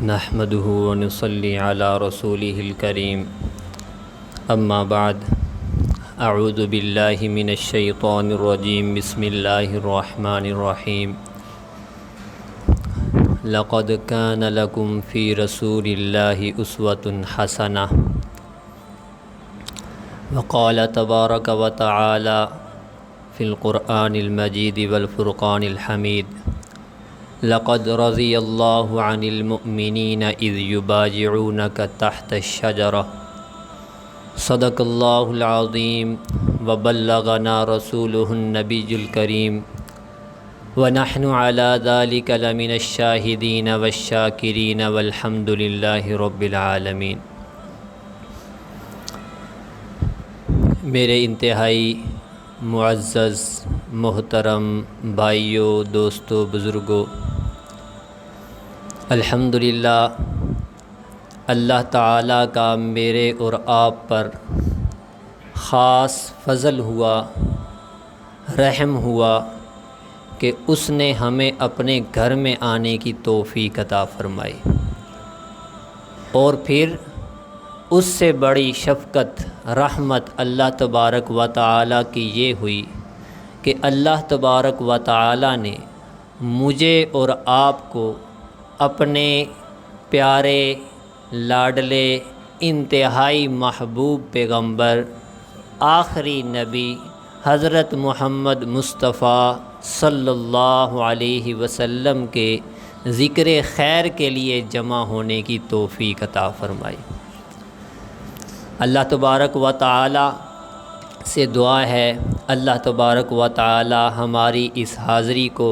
نحمده ونصلي على رسوله الكريم اما بعد اعوذ باللہ من الشیطان الرجیم بسم اللہ الرحمن الرحیم لقد كان لكم في رسول الله أسوة حسنة وقال تبارك وتعالى في القرآن المجيد والفرقان الحميد لقد رضي الله عن المؤمنين إذ يبايعونك تحت الشجرة صدق الله العظيم وبلغنا رسوله النبي الكريم ونحن على ذلك لمن الشاهدين والشاكرين والحمد لله رب العالمين۔ میرے انتہائی معزز محترم بھائیوں، دوستوں، بزرگوں، الحمدللہ اللہ تعالیٰ کا میرے اور آپ پر خاص فضل ہوا، رحم ہوا کہ اس نے ہمیں اپنے گھر میں آنے کی توفیق عطا فرمائی، اور پھر اس سے بڑی شفقت رحمت اللہ تبارک و تعالیٰ کی یہ ہوئی کہ اللہ تبارک و تعالیٰ نے مجھے اور آپ کو اپنے پیارے لاڈلے انتہائی محبوب پیغمبر آخری نبی حضرت محمد مصطفیٰ صلی اللہ علیہ وسلم کے ذکر خیر کے لیے جمع ہونے کی توفیق عطا فرمائی۔ اللہ تبارک و تعالی سے دعا ہے اللہ تبارک و تعالی ہماری اس حاضری کو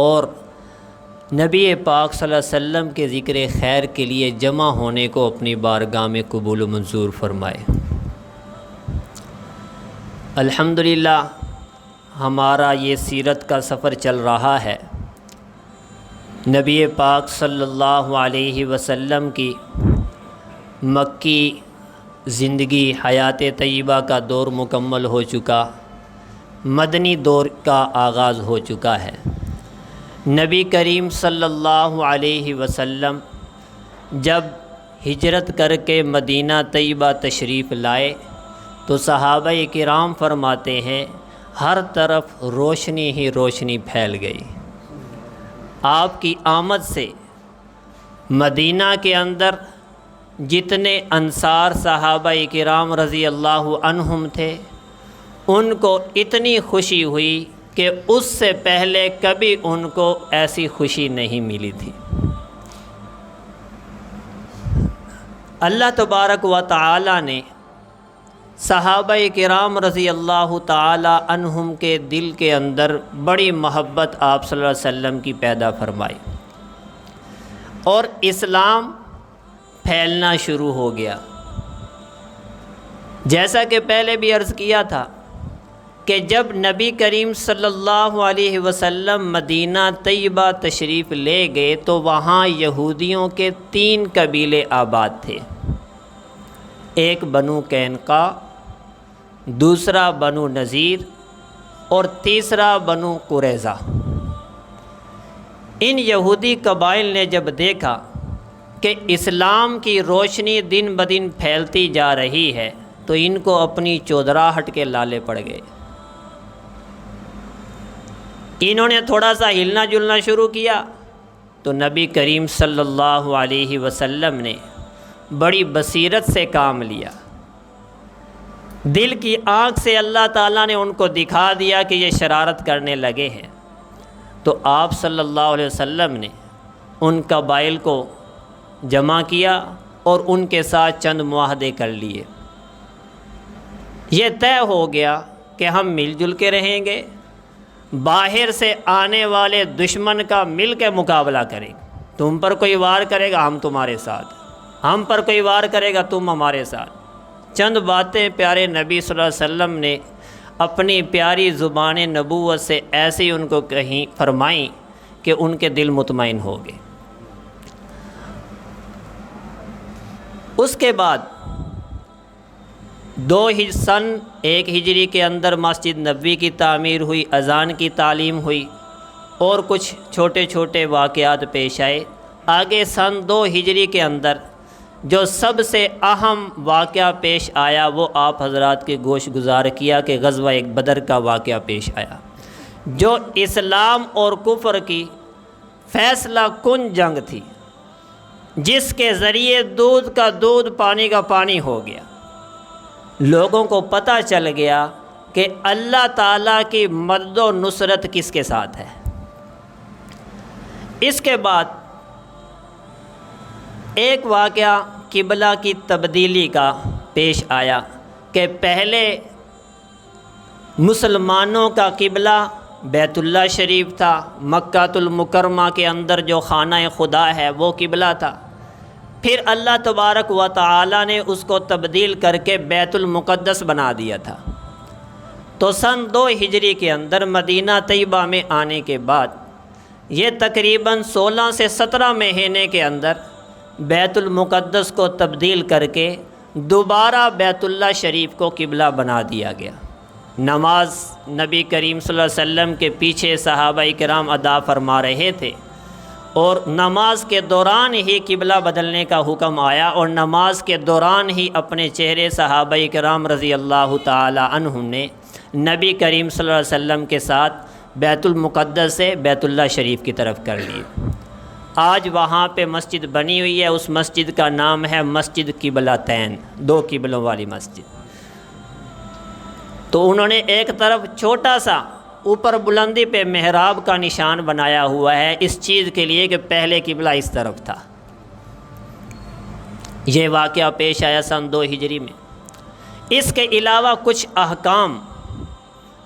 اور نبی پاک صلی اللہ علیہ وسلم کے ذکر خیر کے لیے جمع ہونے کو اپنی بارگاہ میں قبول و منظور فرمائے۔ الحمدللہ ہمارا یہ سیرت کا سفر چل رہا ہے، نبی پاک صلی اللہ علیہ وسلم کی مکی زندگی حیات طیبہ کا دور مکمل ہو چکا، مدنی دور کا آغاز ہو چکا ہے۔ نبی کریم صلی اللہ علیہ وسلم جب ہجرت کر کے مدینہ طیبہ تشریف لائے تو صحابہ کرام فرماتے ہیں ہر طرف روشنی ہی روشنی پھیل گئی۔ آپ کی آمد سے مدینہ کے اندر جتنے انصار صحابہ کرام رضی اللہ عنہم تھے ان کو اتنی خوشی ہوئی کہ اس سے پہلے کبھی ان کو ایسی خوشی نہیں ملی تھی۔ اللہ تبارک و تعالی نے صحابہ کرام رضی اللہ تعالی عنہم کے دل کے اندر بڑی محبت آپ صلی اللہ علیہ وسلم کی پیدا فرمائی، اور اسلام پھیلنا شروع ہو گیا۔ جیسا کہ پہلے بھی عرض کیا تھا کہ جب نبی کریم صلی اللہ علیہ وسلم مدینہ طیبہ تشریف لے گئے تو وہاں یہودیوں کے 3 قبیلے آباد تھے، ایک بنو قینقاع، دوسرا بنو نذیر اور تیسرا بنو قریظہ۔ ان یہودی قبائل نے جب دیکھا کہ اسلام کی روشنی دن بدن پھیلتی جا رہی ہے تو ان کو اپنی چودراہٹ کے لالے پڑ گئے۔ انہوں نے تھوڑا سا ہلنا جلنا شروع کیا تو نبی کریم صلی اللہ علیہ وسلم نے بڑی بصیرت سے کام لیا، دل کی آنکھ سے اللہ تعالیٰ نے ان کو دکھا دیا کہ یہ شرارت کرنے لگے ہیں، تو آپ صلی اللہ علیہ وسلم نے ان قبائل کو جمع کیا اور ان کے ساتھ چند معاہدے کر لیے۔ یہ طے ہو گیا کہ ہم مل جل کے رہیں گے، باہر سے آنے والے دشمن کا مل کے مقابلہ کریں، تم پر کوئی وار کرے گا ہم تمہارے ساتھ، ہم پر کوئی وار کرے گا تم ہمارے ساتھ۔ چند باتیں پیارے نبی صلی اللہ علیہ وسلم نے اپنی پیاری زبان نبوت سے ایسی ان کو کہیں فرمائیں کہ ان کے دل مطمئن ہو گئے۔ اس کے بعد 2 سن 1 ہجری کے اندر مسجد نبوی کی تعمیر ہوئی، اذان کی تعلیم ہوئی، اور کچھ چھوٹے چھوٹے واقعات پیش آئے، آگے سن 2 ہجری کے اندر جو سب سے اہم واقعہ پیش آیا وہ آپ حضرات کے گوش گزار کیا کہ غزوہ بدر کا واقعہ پیش آیا، جو اسلام اور کفر کی فیصلہ کن جنگ تھی، جس کے ذریعے دودھ کا دودھ پانی کا پانی ہو گیا۔ لوگوں کو پتہ چل گیا کہ اللہ تعالیٰ کی مدد و نصرت کس کے ساتھ ہے۔ اس کے بعد ایک واقعہ قبلہ کی تبدیلی کا پیش آیا کہ پہلے مسلمانوں کا قبلہ بیت اللہ شریف تھا، مکہ المکرمہ کے اندر جو خانہ خدا ہے وہ قبلہ تھا، پھر اللہ تبارک و تعالی نے اس کو تبدیل کر کے بیت المقدس بنا دیا تھا۔ تو سن 2 ہجری کے اندر مدینہ طیبہ میں آنے کے بعد یہ تقریباً 16 سے 17 مہینے کے اندر بیت المقدس کو تبدیل کر کے دوبارہ بیت اللہ شریف کو قبلہ بنا دیا گیا۔ نماز نبی کریم صلی اللہ علیہ وسلم کے پیچھے صحابہ کرام ادا فرما رہے تھے، اور نماز کے دوران ہی قبلہ بدلنے کا حکم آیا، اور نماز کے دوران ہی اپنے چہرے صحابہ کرام رضی اللہ تعالی عنہم نے نبی کریم صلی اللہ علیہ وسلم کے ساتھ بیت المقدس سے بیت اللہ شریف کی طرف کر لیے۔ آج وہاں پہ مسجد بنی ہوئی ہے، اس مسجد کا نام ہے مسجد قبلتین، 2 قبلوں والی مسجد۔ تو انہوں نے ایک طرف چھوٹا سا اوپر بلندی پہ محراب کا نشان بنایا ہوا ہے اس چیز کے لیے کہ پہلے قبلہ اس طرف تھا۔ یہ واقعہ پیش آیا سن 2 ہجری میں۔ اس کے علاوہ کچھ احکام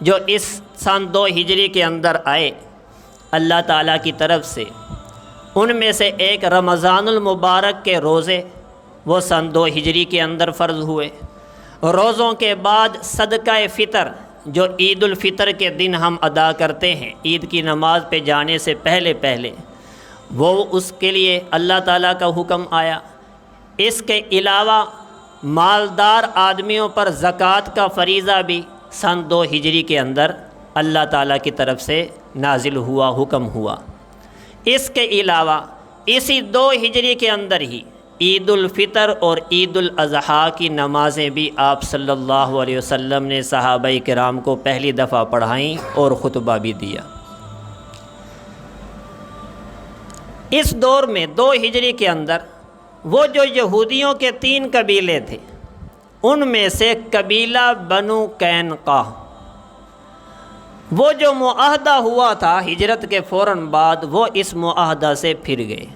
جو اس سن 2 ہجری کے اندر آئے اللہ تعالیٰ کی طرف سے، ان میں سے ایک رمضان المبارک کے روزے، وہ سن 2 ہجری کے اندر فرض ہوئے۔ روزوں کے بعد صدقہ فطر جو عید الفطر کے دن ہم ادا کرتے ہیں، عید کی نماز پہ جانے سے پہلے وہ اس کے لیے اللہ تعالیٰ کا حکم آیا۔ اس کے علاوہ مالدار آدمیوں پر زکوٰۃ کا فریضہ بھی سن 2 ہجری کے اندر اللہ تعالیٰ کی طرف سے نازل ہوا، حکم ہوا۔ اس کے علاوہ اسی 2 ہجری کے اندر ہی عید الفطر اور عید الاضحیٰ کی نمازیں بھی آپ صلی اللہ علیہ وسلم نے صحابہ کرام کو پہلی دفعہ پڑھائیں اور خطبہ بھی دیا۔ اس دور میں 2 ہجری کے اندر وہ جو یہودیوں کے 3 قبیلے تھے، ان میں سے قبیلہ بنو قینقاع، وہ جو معاہدہ ہوا تھا ہجرت کے فوراً بعد، وہ اس معاہدہ سے پھر گئے۔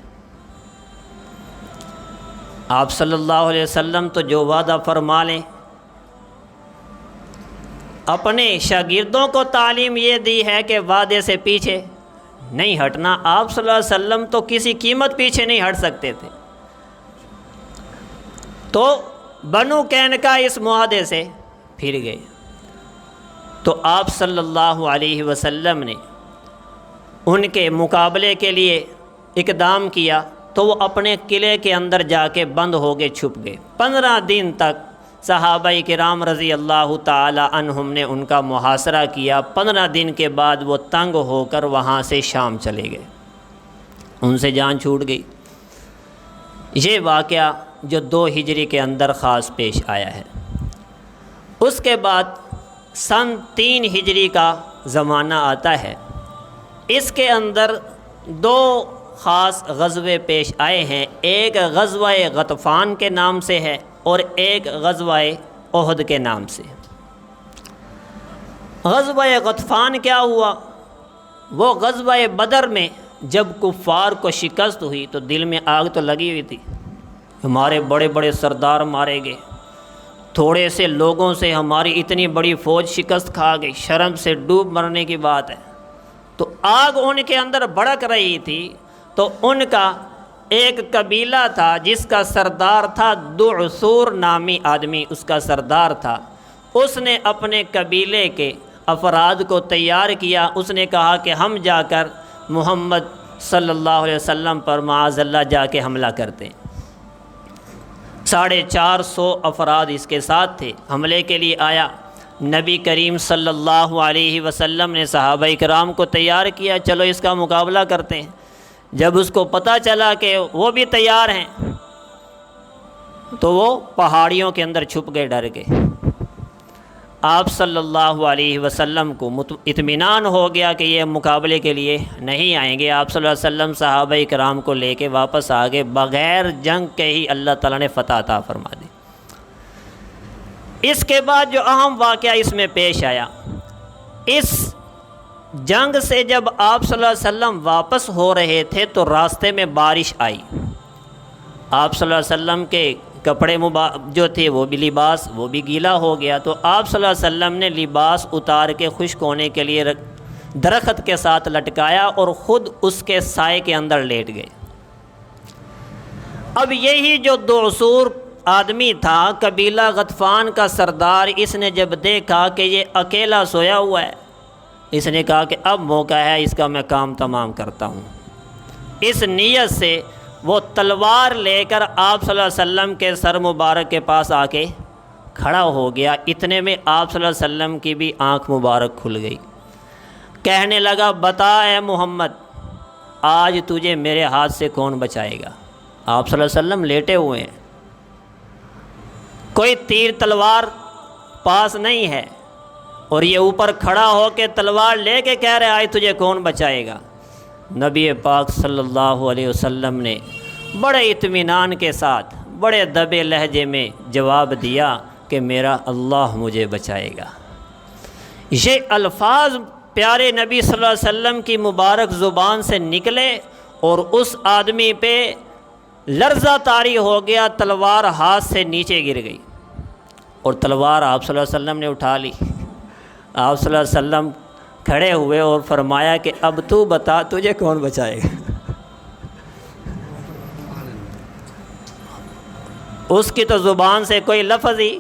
آپ صلی اللہ علیہ وسلم تو جو وعدہ فرما لیں، اپنے شاگردوں کو تعلیم یہ دی ہے کہ وعدے سے پیچھے نہیں ہٹنا۔ آپ صلی اللہ علیہ وسلم تو کسی قیمت پیچھے نہیں ہٹ سکتے تھے۔ تو بنو قینقاع اس معاہدے سے پھر گئے، تو آپ صلی اللہ علیہ وسلم نے ان کے مقابلے کے لیے اقدام کیا، تو وہ اپنے قلعے کے اندر جا کے بند ہو گئے، چھپ گئے۔ 15 دن تک صحابہ کرام رضی اللہ تعالی عنہم نے ان کا محاصرہ کیا۔ 15 دن کے بعد وہ تنگ ہو کر وہاں سے شام چلے گئے، ان سے جان چھوٹ گئی۔ یہ واقعہ جو 2 ہجری کے اندر خاص پیش آیا ہے۔ اس کے بعد سن 3 ہجری کا زمانہ آتا ہے۔ اس کے اندر 2 خاص غزوے پیش آئے ہیں، ایک غزوہ غطفان کے نام سے ہے اور ایک غزوہ احد کے نام سے۔ غزوہ غطفان کیا ہوا؟ وہ غزوہ بدر میں جب کفار کو شکست ہوئی تو دل میں آگ تو لگی ہوئی تھی، ہمارے بڑے بڑے سردار مارے گئے، تھوڑے سے لوگوں سے ہماری اتنی بڑی فوج شکست کھا گئی، شرم سے ڈوب مرنے کی بات ہے۔ تو آگ ان کے اندر بھڑک رہی تھی، تو ان کا ایک قبیلہ تھا جس کا سردار تھا دعثور نامی آدمی، اس کا سردار تھا۔ اس نے اپنے قبیلے کے افراد کو تیار کیا، اس نے کہا کہ ہم جا کر محمد صلی اللہ علیہ وسلم پر معاذ اللہ جا کے حملہ کرتے ہیں۔ 450 افراد اس کے ساتھ تھے، حملے کے لیے آیا۔ نبی کریم صلی اللہ علیہ وسلم نے صحابہ کرام کو تیار کیا، چلو اس کا مقابلہ کرتے ہیں۔ جب اس کو پتہ چلا کہ وہ بھی تیار ہیں تو وہ پہاڑیوں کے اندر چھپ گئے، ڈر گئے۔ آپ صلی اللہ علیہ وسلم کو اطمینان ہو گیا کہ یہ مقابلے کے لیے نہیں آئیں گے۔ آپ صلی اللہ علیہ وسلم صحابہ کرام کو لے کے واپس آ گئے، بغیر جنگ کے ہی اللہ تعالیٰ نے فتح عطا فرما دی۔ اس کے بعد جو اہم واقعہ اس میں پیش آیا، اس جنگ سے جب آپ صلی اللہ علیہ وسلم واپس ہو رہے تھے تو راستے میں بارش آئی۔ آپ صلی اللہ علیہ وسلم کے کپڑے جو تھے وہ بھی لباس وہ بھی گیلا ہو گیا، تو آپ صلی اللہ علیہ وسلم نے لباس اتار کے خشک ہونے کے لیے درخت کے ساتھ لٹکایا اور خود اس کے سائے کے اندر لیٹ گئے۔ اب یہی جو دعسور آدمی تھا، قبیلہ غطفان کا سردار، اس نے جب دیکھا کہ یہ اکیلا سویا ہوا ہے، اس نے کہا کہ اب موقع ہے اس کا میں کام تمام کرتا ہوں۔ اس نیت سے وہ تلوار لے کر آپ صلی اللہ علیہ وسلم کے سر مبارک کے پاس آ کے کھڑا ہو گیا۔ اتنے میں آپ صلی اللہ علیہ وسلم کی بھی آنکھ مبارک کھل گئی۔ کہنے لگا، بتا اے محمد، آج تجھے میرے ہاتھ سے کون بچائے گا؟ آپ صلی اللہ علیہ وسلم لیٹے ہوئے ہیں، کوئی تیر تلوار پاس نہیں ہے، اور یہ اوپر کھڑا ہو کے تلوار لے کے کہہ رہے آج تجھے کون بچائے گا؟ نبی پاک صلی اللہ علیہ وسلم نے بڑے اطمینان کے ساتھ بڑے دبے لہجے میں جواب دیا کہ میرا اللہ مجھے بچائے گا۔ یہ الفاظ پیارے نبی صلی اللہ علیہ وسلم کی مبارک زبان سے نکلے اور اس آدمی پہ لرزہ طاری ہو گیا، تلوار ہاتھ سے نیچے گر گئی، اور تلوار آپ صلی اللہ علیہ وسلم نے اٹھا لی۔ آپ صلی اللہ علیہ وسلم کھڑے ہوئے اور فرمایا کہ اب تو بتا تجھے کون بچائے گا؟ اس کی تو زبان سے کوئی لفظ ہی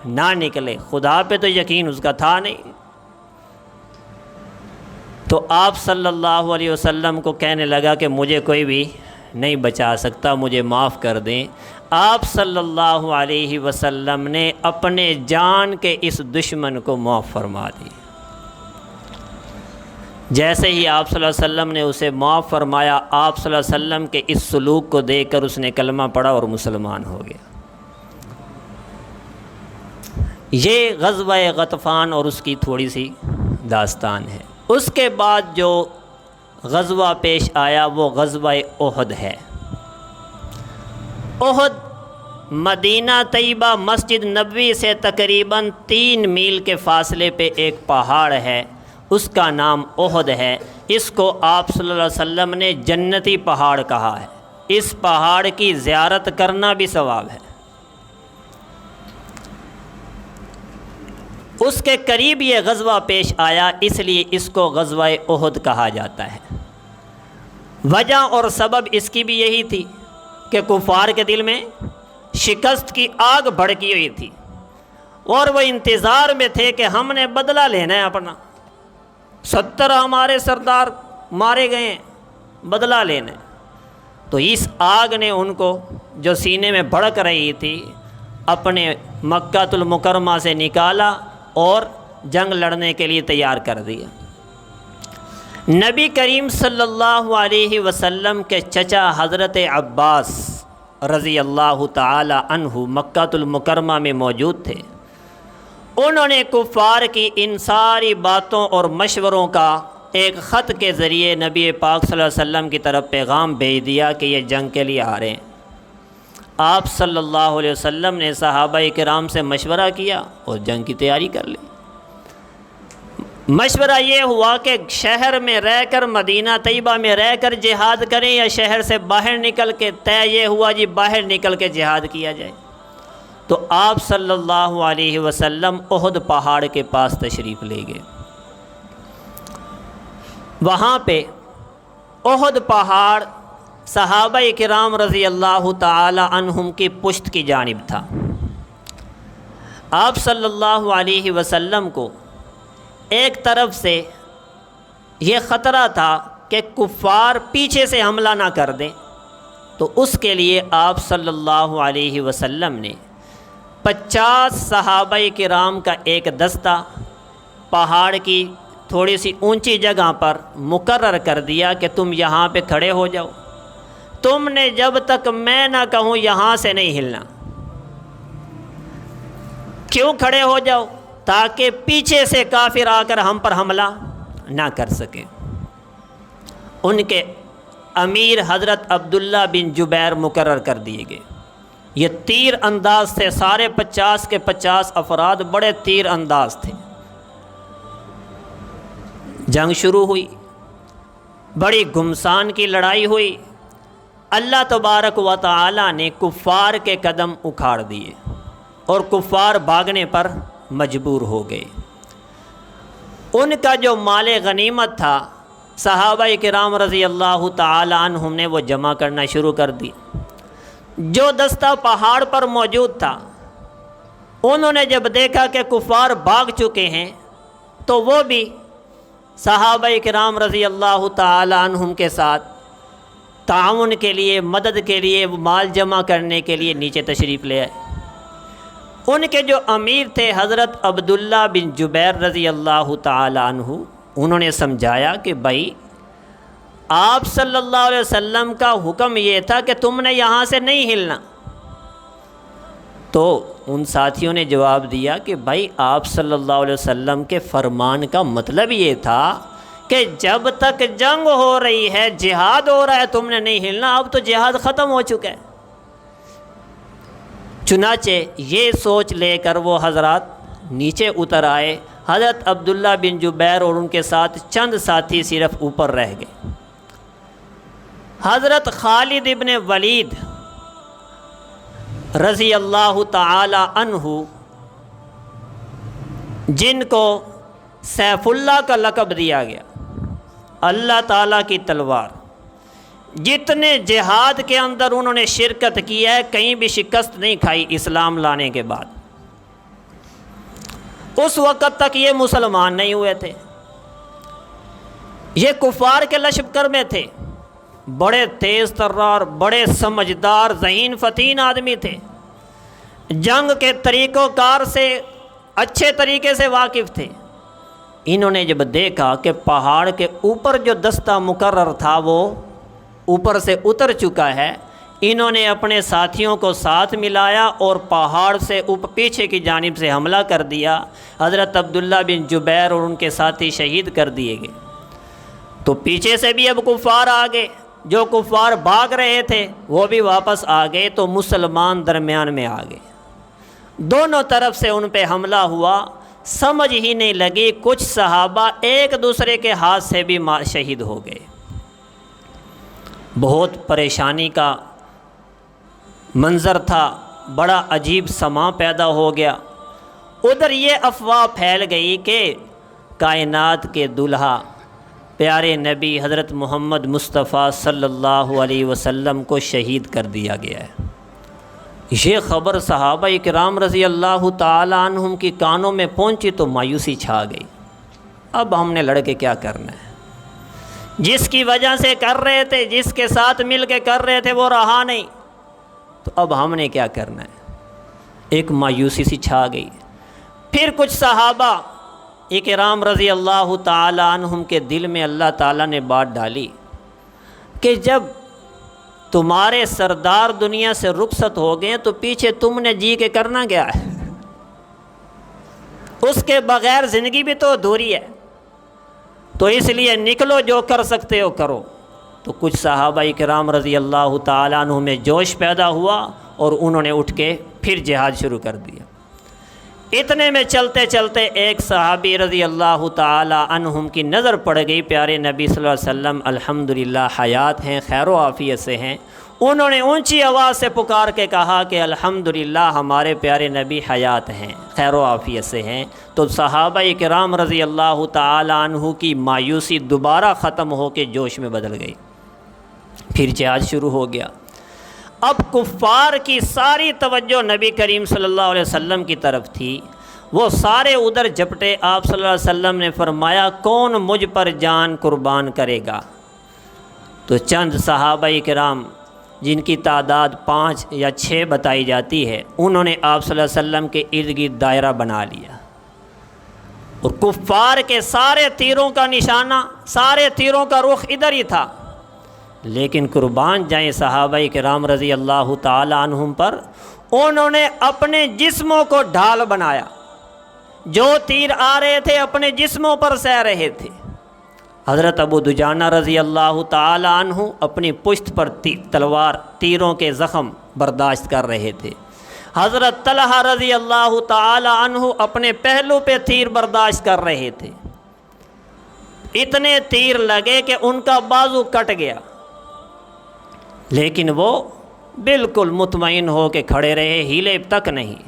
نہ نکلے، خدا پہ تو یقین اس کا تھا نہیں۔ تو آپ صلی اللہ علیہ وسلم کو کہنے لگا کہ مجھے کوئی بھی نہیں بچا سکتا، مجھے معاف کر دیں۔ آپ صلی اللہ علیہ وسلم نے اپنے جان کے اس دشمن کو معاف فرما دی۔ جیسے ہی آپ صلی اللہ علیہ وسلم نے اسے معاف فرمایا، آپ صلی اللہ علیہ وسلم کے اس سلوک کو دیکھ کر اس نے کلمہ پڑھا اور مسلمان ہو گیا۔ یہ غزوہ غطفان اور اس کی تھوڑی سی داستان ہے۔ اس کے بعد جو غزوہ پیش آیا وہ غزوہ احد ہے۔ احد مدینہ طیبہ مسجد نبوی سے تقریباً 3 میل کے فاصلے پہ ایک پہاڑ ہے، اس کا نام احد ہے۔ اس کو آپ صلی اللہ علیہ وسلم نے جنتی پہاڑ کہا ہے۔ اس پہاڑ کی زیارت کرنا بھی ثواب ہے۔ اس کے قریب یہ غزوہ پیش آیا، اس لیے اس کو غزوہ احد کہا جاتا ہے۔ وجہ اور سبب اس کی بھی یہی تھی کہ کفار کے دل میں شکست کی آگ بھڑکی ہوئی تھی، اور وہ انتظار میں تھے کہ ہم نے بدلہ لینا ہے اپنا، 70 ہمارے سردار مارے گئے ہیں، بدلہ لینا ہے۔ تو اس آگ نے ان کو جو سینے میں بھڑک رہی تھی اپنے مکہ المکرمہ سے نکالا اور جنگ لڑنے کے لیے تیار کر دیا۔ نبی کریم صلی اللہ علیہ وسلم کے چچا حضرت عباس رضی اللہ تعالی عنہ مکہ المکرمہ میں موجود تھے۔ انہوں نے کفار کی ان ساری باتوں اور مشوروں کا ایک خط کے ذریعے نبی پاک صلی اللہ علیہ وسلم کی طرف پیغام بھیج دیا کہ یہ جنگ کے لیے آ رہے ہیں۔ آپ صلی اللہ علیہ وسلم نے صحابہ کرام سے مشورہ کیا اور جنگ کی تیاری کر لی۔ مشورہ یہ ہوا کہ شہر میں رہ کر، مدینہ طیبہ میں رہ کر جہاد کریں یا شہر سے باہر نکل کے، طے یہ ہوا جی باہر نکل کے جہاد کیا جائے۔ تو آپ صلی اللہ علیہ وسلم احد پہاڑ کے پاس تشریف لے گئے۔ وہاں پہ احد پہاڑ صحابہ کرام رضی اللہ تعالی عنہم کی پشت کی جانب تھا۔ آپ صلی اللہ علیہ وسلم کو ایک طرف سے یہ خطرہ تھا کہ کفار پیچھے سے حملہ نہ کر دیں، تو اس کے لیے آپ صلی اللہ علیہ وسلم نے 50 صحابہ کرام کا ایک دستہ پہاڑ کی تھوڑی سی اونچی جگہ پر مقرر کر دیا کہ تم یہاں پہ کھڑے ہو جاؤ، تم نے جب تک میں نہ کہوں یہاں سے نہیں ہلنا۔ کیوں کھڑے ہو جاؤ؟ تاکہ پیچھے سے کافر آ کر ہم پر حملہ نہ کر سکے۔ ان کے امیر حضرت عبداللہ بن جبیر مقرر کر دیے گئے۔ یہ تیر انداز تھے، سارے 50 کے 50 افراد بڑے تیر انداز تھے۔ جنگ شروع ہوئی، بڑی گھمسان کی لڑائی ہوئی۔ اللہ تبارک و تعالی نے کفار کے قدم اکھاڑ دیے اور کفار بھاگنے پر مجبور ہو گئے۔ ان کا جو مال غنیمت تھا صحابہ کرام رضی اللہ تعالی عنہم نے وہ جمع کرنا شروع کر دی۔ جو دستہ پہاڑ پر موجود تھا، انہوں نے جب دیکھا کہ کفار بھاگ چکے ہیں تو وہ بھی صحابہ کرام رضی اللہ تعالی عنہم کے ساتھ تعاون کے لیے، مدد کے لیے، مال جمع کرنے کے لیے نیچے تشریف لے آئے۔ ان کے جو امیر تھے حضرت عبداللہ بن جبیر رضی اللہ تعالی عنہ، انہوں نے سمجھایا کہ بھائی آپ صلی اللہ علیہ وسلم کا حکم یہ تھا کہ تم نے یہاں سے نہیں ہلنا۔ تو ان ساتھیوں نے جواب دیا کہ بھائی آپ صلی اللہ علیہ وسلم کے فرمان کا مطلب یہ تھا کہ جب تک جنگ ہو رہی ہے، جہاد ہو رہا ہے، تم نے نہیں ہلنا۔ اب تو جہاد ختم ہو چکا ہے۔ چنانچہ یہ سوچ لے کر وہ حضرات نیچے اتر آئے۔ حضرت عبداللہ بن جبیر اور ان کے ساتھ چند ساتھی صرف اوپر رہ گئے۔ حضرت خالد ابن ولید رضی اللہ تعالی عنہ، جن کو سیف اللہ کا لقب دیا گیا، اللہ تعالیٰ کی تلوار، جتنے جہاد کے اندر انہوں نے شرکت کی ہے، کہیں بھی شکست نہیں کھائی اسلام لانے کے بعد۔ اس وقت تک یہ مسلمان نہیں ہوئے تھے، یہ کفار کے لشکر میں تھے، بڑے تیز ترار، بڑے سمجھدار، ذہین فتین آدمی تھے، جنگ کے طریقوں کار سے اچھے طریقے سے واقف تھے۔ انہوں نے جب دیکھا کہ پہاڑ کے اوپر جو دستہ مقرر تھا وہ اوپر سے اتر چکا ہے، انہوں نے اپنے ساتھیوں کو ساتھ ملایا اور پہاڑ سے پیچھے کی جانب سے حملہ کر دیا۔ حضرت عبداللہ بن جبیر اور ان کے ساتھی شہید کر دیے گئے۔ تو پیچھے سے بھی اب کفار آ گئے، جو کفار بھاگ رہے تھے وہ بھی واپس آ گئے، تو مسلمان درمیان میں آ گئے۔ دونوں طرف سے ان پہ حملہ ہوا، سمجھ ہی نہیں لگی، کچھ صحابہ ایک دوسرے کے ہاتھ سے بھی شہید ہو گئے۔ بہت پریشانی کا منظر تھا، بڑا عجیب سماں پیدا ہو گیا۔ ادھر یہ افواہ پھیل گئی کہ کائنات کے دلہا پیارے نبی حضرت محمد مصطفیٰ صلی اللہ علیہ وسلم کو شہید کر دیا گیا ہے۔ یہ خبر صحابہ کرام رضی اللہ تعالی عنہم کی کانوں میں پہنچی تو مایوسی چھا گئی۔ اب ہم نے لڑ کے کیا کرنا ہے؟ جس کی وجہ سے کر رہے تھے، جس کے ساتھ مل کے کر رہے تھے، وہ رہا نہیں، تو اب ہم نے کیا کرنا ہے؟ ایک مایوسی سی چھا گئی۔ پھر کچھ صحابہ کرام رضی اللہ تعالی عنہم کے دل میں اللہ تعالیٰ نے بات ڈالی کہ جب تمہارے سردار دنیا سے رخصت ہو گئے تو پیچھے تم نے جی کے کرنا کیا ہے؟ اس کے بغیر زندگی بھی تو ادھوری ہے، تو اس لیے نکلو، جو کر سکتے ہو کرو۔ تو کچھ صحابہ کرام رضی اللہ تعالیٰ عنہ میں جوش پیدا ہوا اور انہوں نے اٹھ کے پھر جہاد شروع کر دیا۔ اتنے میں چلتے چلتے ایک صحابی رضی اللہ تعالی عنہم کی نظر پڑ گئی، پیارے نبی صلی اللہ علیہ وسلم الحمدللہ حیات ہیں، خیر و عافیت سے ہیں۔ انہوں نے اونچی آواز سے پکار کے کہا کہ الحمدللہ ہمارے پیارے نبی حیات ہیں، خیر و عافیت سے ہیں۔ تو صحابہ کرام رضی اللہ تعالی عنہ کی مایوسی دوبارہ ختم ہو کے جوش میں بدل گئی۔ پھر جہاد شروع ہو گیا۔ اب کفار کی ساری توجہ نبی کریم صلی اللہ علیہ وسلم کی طرف تھی، وہ سارے ادھر جھپٹے۔ آپ صلی اللہ علیہ وسلم نے فرمایا کون مجھ پر جان قربان کرے گا؟ تو چند صحابہ کرام جن کی تعداد 5 یا 6 بتائی جاتی ہے، انہوں نے آپ صلی اللہ علیہ وسلم کے ارد گرد دائرہ بنا لیا اور کفار کے سارے تیروں کا نشانہ، سارے تیروں کا رخ ادھر ہی تھا، لیکن قربان جائیں صحابہ کرام رضی اللہ تعالی عنہم پر، انہوں نے اپنے جسموں کو ڈھال بنایا، جو تیر آ رہے تھے اپنے جسموں پر سہ رہے تھے۔ حضرت ابو دجانہ رضی اللہ تعالی عنہ اپنی پشت پر تلوار تیروں کے زخم برداشت کر رہے تھے۔ حضرت طلحہ رضی اللہ تعالی عنہ اپنے پہلو پہ تیر برداشت کر رہے تھے۔ اتنے تیر لگے کہ ان کا بازو کٹ گیا، لیکن وہ بالکل مطمئن ہو کے کھڑے رہے، ہیلے تک نہیں۔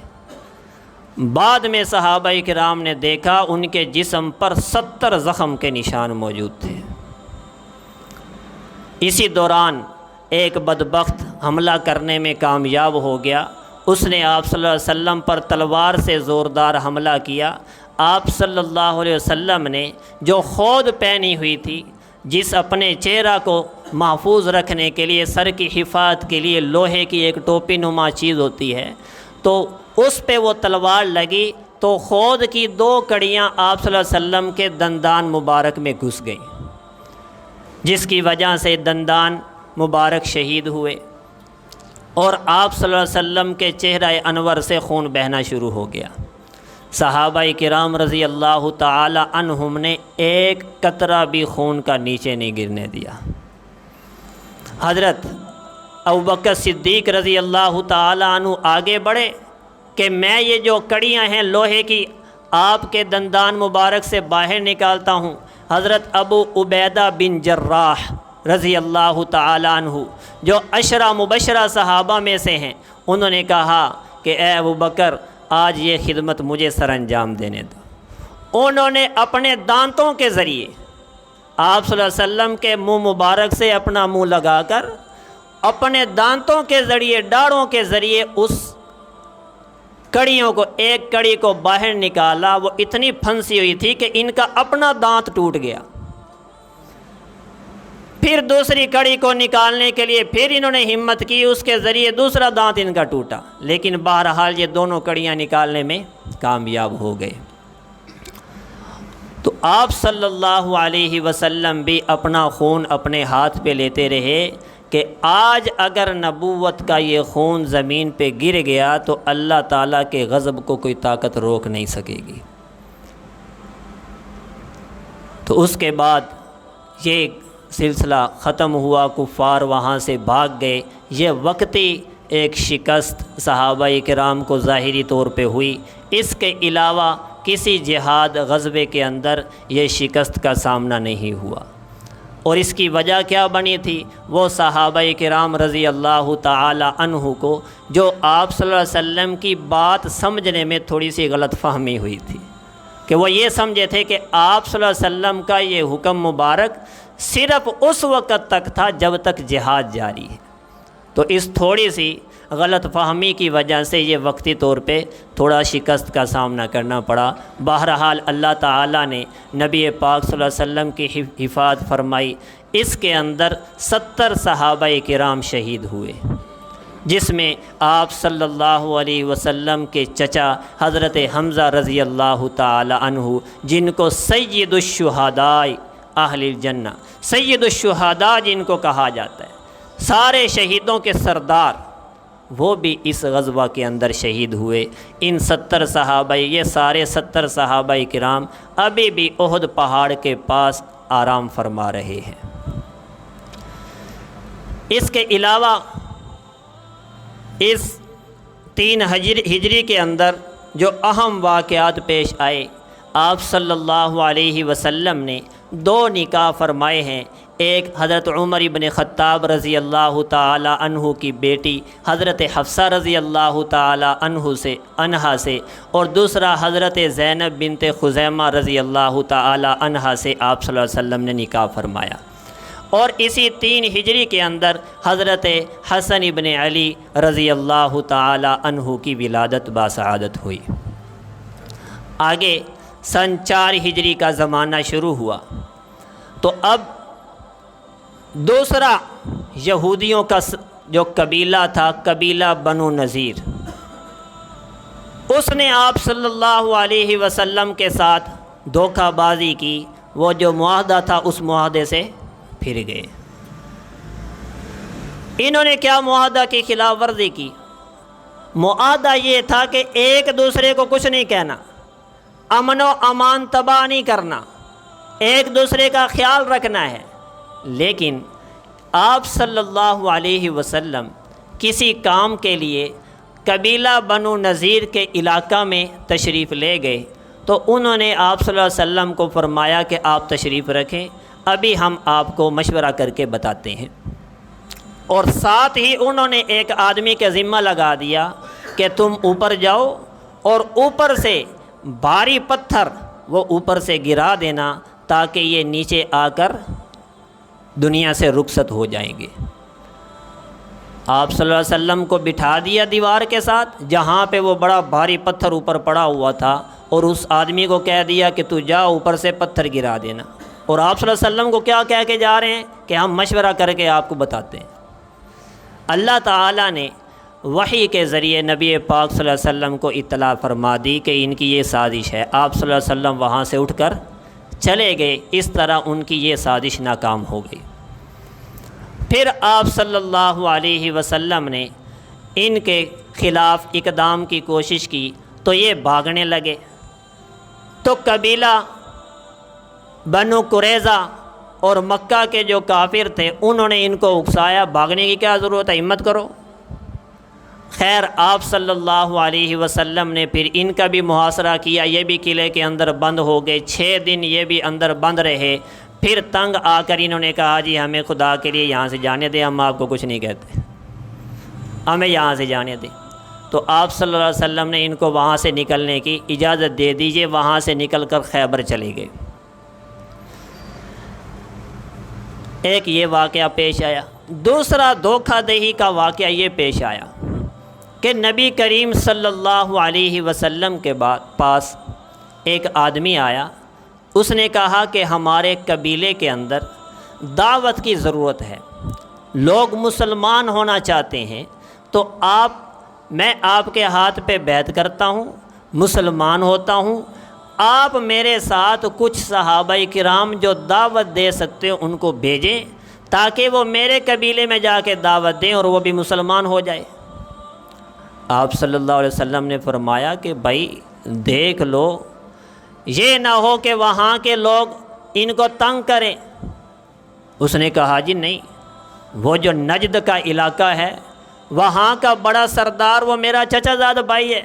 بعد میں صحابہ کرام نے دیکھا ان کے جسم پر 70 زخم کے نشان موجود تھے۔ اسی دوران ایک بدبخت حملہ کرنے میں کامیاب ہو گیا، اس نے آپ صلی اللہ علیہ وسلم پر تلوار سے زوردار حملہ کیا۔ آپ صلی اللہ علیہ وسلم نے جو خود پہنی ہوئی تھی، جس اپنے چہرہ کو محفوظ رکھنے کے لیے، سر کی حفاظت کے لیے لوہے کی ایک ٹوپی نما چیز ہوتی ہے، تو اس پہ وہ تلوار لگی تو خود کی 2 کڑیاں آپ صلی اللہ علیہ وسلم کے دندان مبارک میں گھس گئیں، جس کی وجہ سے دندان مبارک شہید ہوئے، اور آپ صلی اللہ علیہ وسلم کے چہرہ انور سے خون بہنا شروع ہو گیا۔ صحابہ کرام رضی اللہ تعالی عنہم نے ایک قطرہ بھی خون کا نیچے نہیں گرنے دیا۔ حضرت ابوبکر صدیق رضی اللہ تعالی عنہ آگے بڑھے کہ میں یہ جو کڑیاں ہیں لوہے کی آپ کے دندان مبارک سے باہر نکالتا ہوں۔ حضرت ابو عبیدہ بن جراح رضی اللہ تعالی عنہ جو 10 مبشرہ صحابہ میں سے ہیں، انہوں نے کہا کہ اے ابوبکر، آج یہ خدمت مجھے سر انجام دینے دو۔ انہوں نے اپنے دانتوں کے ذریعے آپ صلی اللہ علیہ وسلم کے منہ مبارک سے اپنا منہ لگا کر اپنے دانتوں کے ذریعے، ڈاڑوں کے ذریعے اس کڑیوں کو، ایک کڑی کو باہر نکالا۔ وہ اتنی پھنسی ہوئی تھی کہ ان کا اپنا دانت ٹوٹ گیا۔ پھر دوسری کڑی کو نکالنے کے لیے پھر انہوں نے ہمت کی، اس کے ذریعے دوسرا دانت ان کا ٹوٹا، لیکن بہرحال یہ دونوں کڑیاں نکالنے میں کامیاب ہو گئے۔ تو آپ صلی اللہ علیہ وسلم بھی اپنا خون اپنے ہاتھ پہ لیتے رہے کہ آج اگر نبوت کا یہ خون زمین پہ گر گیا تو اللہ تعالیٰ کے غضب کو کوئی طاقت روک نہیں سکے گی۔ تو اس کے بعد یہ سلسلہ ختم ہوا، کفار وہاں سے بھاگ گئے۔ یہ وقتی ایک شکست صحابہ کرام کو ظاہری طور پہ ہوئی، اس کے علاوہ کسی جہاد غزوے کے اندر یہ شکست کا سامنا نہیں ہوا۔ اور اس کی وجہ کیا بنی تھی؟ وہ صحابہ کرام رضی اللہ تعالی عنہ کو جو آپ صلی اللہ علیہ وسلم کی بات سمجھنے میں تھوڑی سی غلط فہمی ہوئی تھی، کہ وہ یہ سمجھے تھے کہ آپ صلی اللہ علیہ وسلم کا یہ حکم مبارک صرف اس وقت تک تھا جب تک جہاد جاری ہے۔ تو اس تھوڑی سی غلط فہمی کی وجہ سے یہ وقتی طور پہ تھوڑا شکست کا سامنا کرنا پڑا۔ بہرحال اللہ تعالیٰ نے نبی پاک صلی اللہ علیہ وسلم کی حفاظت فرمائی۔ اس کے اندر 70 صحابہ کرام شہید ہوئے، جس میں آپ صلی اللہ علیہ وسلم کے چچا حضرت حمزہ رضی اللہ تعالی عنہ، جن کو سید الشہداء اہل الجنہ، سید الشہداء جن کو کہا جاتا ہے، سارے شہیدوں کے سردار، وہ بھی اس غزوہ کے اندر شہید ہوئے۔ ان 70 صحابہ، یہ سارے 70 صحابہ کرام ابھی بھی احد پہاڑ کے پاس آرام فرما رہے ہیں۔ اس کے علاوہ اس 3 ہجری کے اندر جو اہم واقعات پیش آئے، آپ صلی اللہ علیہ وسلم نے 2 نکاح فرمائے ہیں۔ ایک حضرت عمر ابن خطاب رضی اللہ تعالی عنہ کی بیٹی حضرت حفصہ رضی اللہ تعالی عنہا سے، اور دوسرا حضرت زینب بنت خزیمہ رضی اللہ تعالی عنہا سے آپ صلی اللہ علیہ وسلم نے نکاح فرمایا۔ اور اسی 3 ہجری کے اندر حضرت حسن ابن علی رضی اللہ تعالی عنہ کی ولادت باسعادت ہوئی۔ آگے سن 4 ہجری کا زمانہ شروع ہوا، تو اب دوسرا یہودیوں کا جو قبیلہ تھا، قبیلہ بنو نذیر، اس نے آپ صلی اللہ علیہ وسلم کے ساتھ دھوکہ بازی کی، وہ جو معاہدہ تھا اس معاہدے سے پھر گئے۔ انہوں نے کیا معاہدہ کی خلاف ورزی کی؟ معاہدہ یہ تھا کہ ایک دوسرے کو کچھ نہیں کہنا، امن و امان تباہ نہیں کرنا، ایک دوسرے کا خیال رکھنا ہے۔ لیکن آپ صلی اللہ علیہ وسلم کسی کام کے لیے قبیلہ بنو نذیر کے علاقہ میں تشریف لے گئے تو انہوں نے آپ صلی اللہ علیہ وسلم کو فرمایا کہ آپ تشریف رکھیں، ابھی ہم آپ کو مشورہ کر کے بتاتے ہیں۔ اور ساتھ ہی انہوں نے ایک آدمی کے ذمہ لگا دیا کہ تم اوپر جاؤ اور اوپر سے بھاری پتھر وہ اوپر سے گرا دینا تاکہ یہ نیچے آ کر دنیا سے رخصت ہو جائیں گے۔ آپ صلی اللہ علیہ وسلم کو بٹھا دیا دیوار کے ساتھ جہاں پہ وہ بڑا بھاری پتھر اوپر پڑا ہوا تھا، اور اس آدمی کو کہہ دیا کہ تو جا اوپر سے پتھر گرا دینا۔ اور آپ صلی اللہ علیہ وسلم کو کیا کہہ کے جا رہے ہیں کہ ہم مشورہ کر کے آپ کو بتاتے ہیں۔ اللہ تعالیٰ نے وحی کے ذریعے نبی پاک صلی اللہ علیہ وسلم کو اطلاع فرما دی کہ ان کی یہ سازش ہے۔ آپ صلی اللہ علیہ وسلم وہاں سے اٹھ کر چلے گئے، اس طرح ان کی یہ سازش ناکام ہو گئی۔ پھر آپ صلی اللہ علیہ وسلم نے ان کے خلاف اقدام کی کوشش کی تو یہ بھاگنے لگے، تو قبیلہ بنو قریظہ اور مکہ کے جو کافر تھے انہوں نے ان کو اکسایا، بھاگنے کی کیا ضرورت ہے، ہمت کرو۔ خیر آپ صلی اللہ علیہ وسلم نے پھر ان کا بھی محاصرہ کیا، یہ بھی قلعے کے اندر بند ہو گئے، 6 دن یہ بھی اندر بند رہے۔ پھر تنگ آ کر انہوں نے کہا جی ہمیں خدا کے لیے یہاں سے جانے دیں، ہم آپ کو کچھ نہیں کہتے، ہمیں یہاں سے جانے دیں۔ تو آپ صلی اللہ علیہ وسلم نے ان کو وہاں سے نکلنے کی اجازت دے دیجیے، وہاں سے نکل کر خیبر چلے گئے۔ ایک یہ واقعہ پیش آیا۔ دوسرا دھوکہ دہی کا واقعہ یہ پیش آیا کہ نبی کریم صلی اللہ علیہ وسلم کے پاس ایک آدمی آیا، اس نے کہا کہ ہمارے قبیلے کے اندر دعوت کی ضرورت ہے، لوگ مسلمان ہونا چاہتے ہیں، تو میں آپ کے ہاتھ پہ بیعت کرتا ہوں، مسلمان ہوتا ہوں، آپ میرے ساتھ کچھ صحابہ کرام جو دعوت دے سکتے ہیں ان کو بھیجیں تاکہ وہ میرے قبیلے میں جا کے دعوت دیں اور وہ بھی مسلمان ہو جائے۔ آپ صلی اللہ علیہ وسلم نے فرمایا کہ بھائی دیکھ لو، یہ نہ ہو کہ وہاں کے لوگ ان کو تنگ کریں۔ اس نے کہا جی نہیں، وہ جو نجد کا علاقہ ہے وہاں کا بڑا سردار وہ میرا چچا زاد بھائی ہے،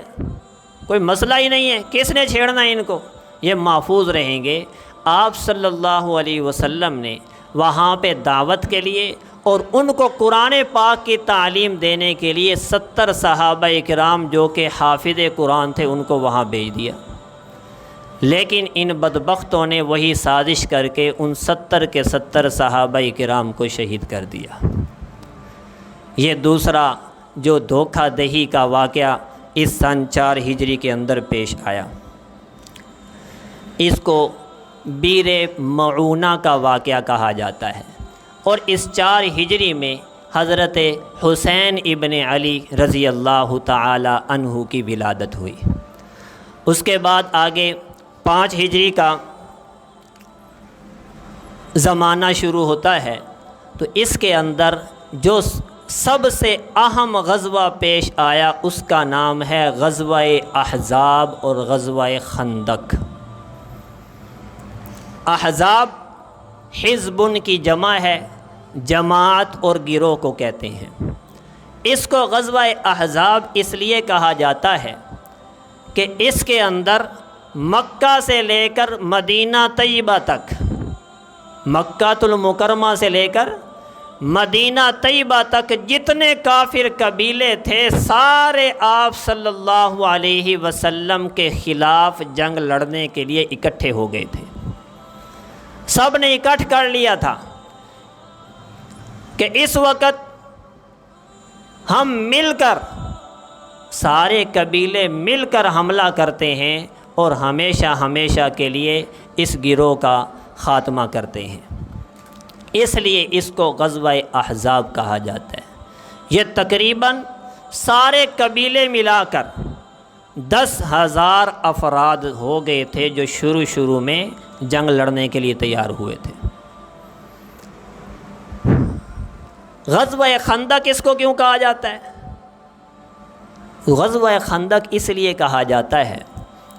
کوئی مسئلہ ہی نہیں ہے، کس نے چھیڑنا ان کو، یہ محفوظ رہیں گے۔ آپ صلی اللہ علیہ وسلم نے وہاں پہ دعوت کے لیے اور ان کو قرآن پاک کی تعلیم دینے کے لیے 70 صحابہ کرام جو کہ حافظ قرآن تھے ان کو وہاں بھیج دیا، لیکن ان بدبختوں نے وہی سازش کر کے ان 70 کے 70 صحابہ کرام کو شہید کر دیا۔ یہ دوسرا جو دھوکہ دہی کا واقعہ اس سن 4 ہجری کے اندر پیش آیا، اس کو بیر معونہ کا واقعہ کہا جاتا ہے، اور اس 4 ہجری میں حضرت حسین ابن علی رضی اللہ تعالی عنہ کی ولادت ہوئی۔ اس کے بعد آگے 5 ہجری کا زمانہ شروع ہوتا ہے، تو اس کے اندر جو سب سے اہم غزوہ پیش آیا اس کا نام ہے غزوہ احزاب اور غزوہ خندق۔ احزاب حزب کی جمع ہے، جماعت اور گروہ کو کہتے ہیں۔ اس کو غزوہ احزاب اس لیے کہا جاتا ہے کہ اس کے اندر مکہ سے لے کر مدینہ طیبہ تک، مکہ المکرمہ سے لے کر مدینہ طیبہ تک جتنے کافر قبیلے تھے سارے آپ صلی اللہ علیہ وسلم کے خلاف جنگ لڑنے کے لیے اکٹھے ہو گئے تھے۔ سب نے اکٹھ کر لیا تھا کہ اس وقت ہم مل کر، سارے قبیلے مل کر حملہ کرتے ہیں اور ہمیشہ ہمیشہ کے لیے اس گروہ کا خاتمہ کرتے ہیں، اس لیے اس کو غزوہ احزاب کہا جاتا ہے۔ یہ تقریباً سارے قبیلے ملا کر 10,000 افراد ہو گئے تھے جو شروع میں جنگ لڑنے کے لیے تیار ہوئے تھے۔ غزوہ خندق اس کو کیوں کہا جاتا ہے؟ غزوہ خندق اس لیے کہا جاتا ہے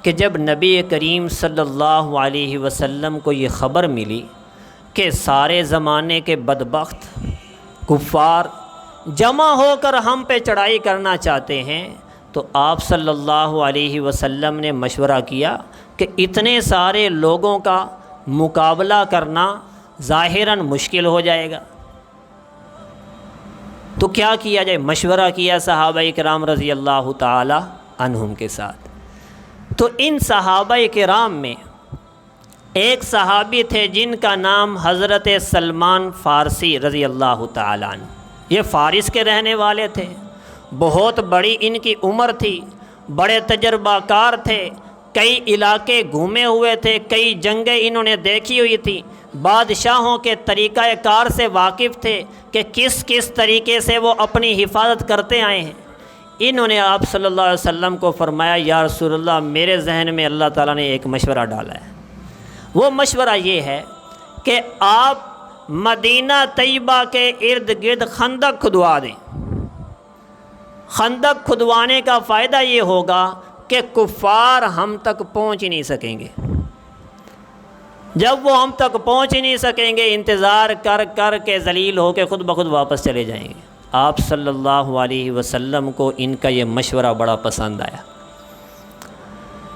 کہ جب نبی کریم صلی اللہ علیہ وسلم کو یہ خبر ملی کہ سارے زمانے کے بدبخت کفار جمع ہو کر ہم پہ چڑھائی کرنا چاہتے ہیں، تو آپ صلی اللہ علیہ وسلم نے مشورہ کیا کہ اتنے سارے لوگوں کا مقابلہ کرنا ظاہراً مشکل ہو جائے گا، تو کیا کیا جائے؟ مشورہ کیا صحابہ کرام رضی اللہ تعالی عنہم کے ساتھ۔ تو ان صحابہ کرام میں ایک صحابی تھے جن کا نام حضرت سلمان فارسی رضی اللہ تعالیٰ عنہ، یہ فارس کے رہنے والے تھے، بہت بڑی ان کی عمر تھی، بڑے تجربہ کار تھے، کئی علاقے گھومے ہوئے تھے، کئی جنگیں انہوں نے دیکھی ہوئی تھی، بادشاہوں کے طریقہ کار سے واقف تھے کہ کس کس طریقے سے وہ اپنی حفاظت کرتے آئے ہیں۔ انہوں نے آپ صلی اللہ علیہ وسلم کو فرمایا، یا رسول اللہ میرے ذہن میں اللہ تعالیٰ نے ایک مشورہ ڈالا ہے۔ وہ مشورہ یہ ہے کہ آپ مدینہ طیبہ کے ارد گرد خندق کھدوا دیں۔ خندق کھدوانے کا فائدہ یہ ہوگا کہ کفار ہم تک پہنچ ہی نہیں سکیں گے۔ جب وہ ہم تک پہنچ ہی نہیں سکیں گے، انتظار کر کر کے ذلیل ہو کے خود بخود واپس چلے جائیں گے۔ آپ صلی اللہ علیہ وسلم کو ان کا یہ مشورہ بڑا پسند آیا۔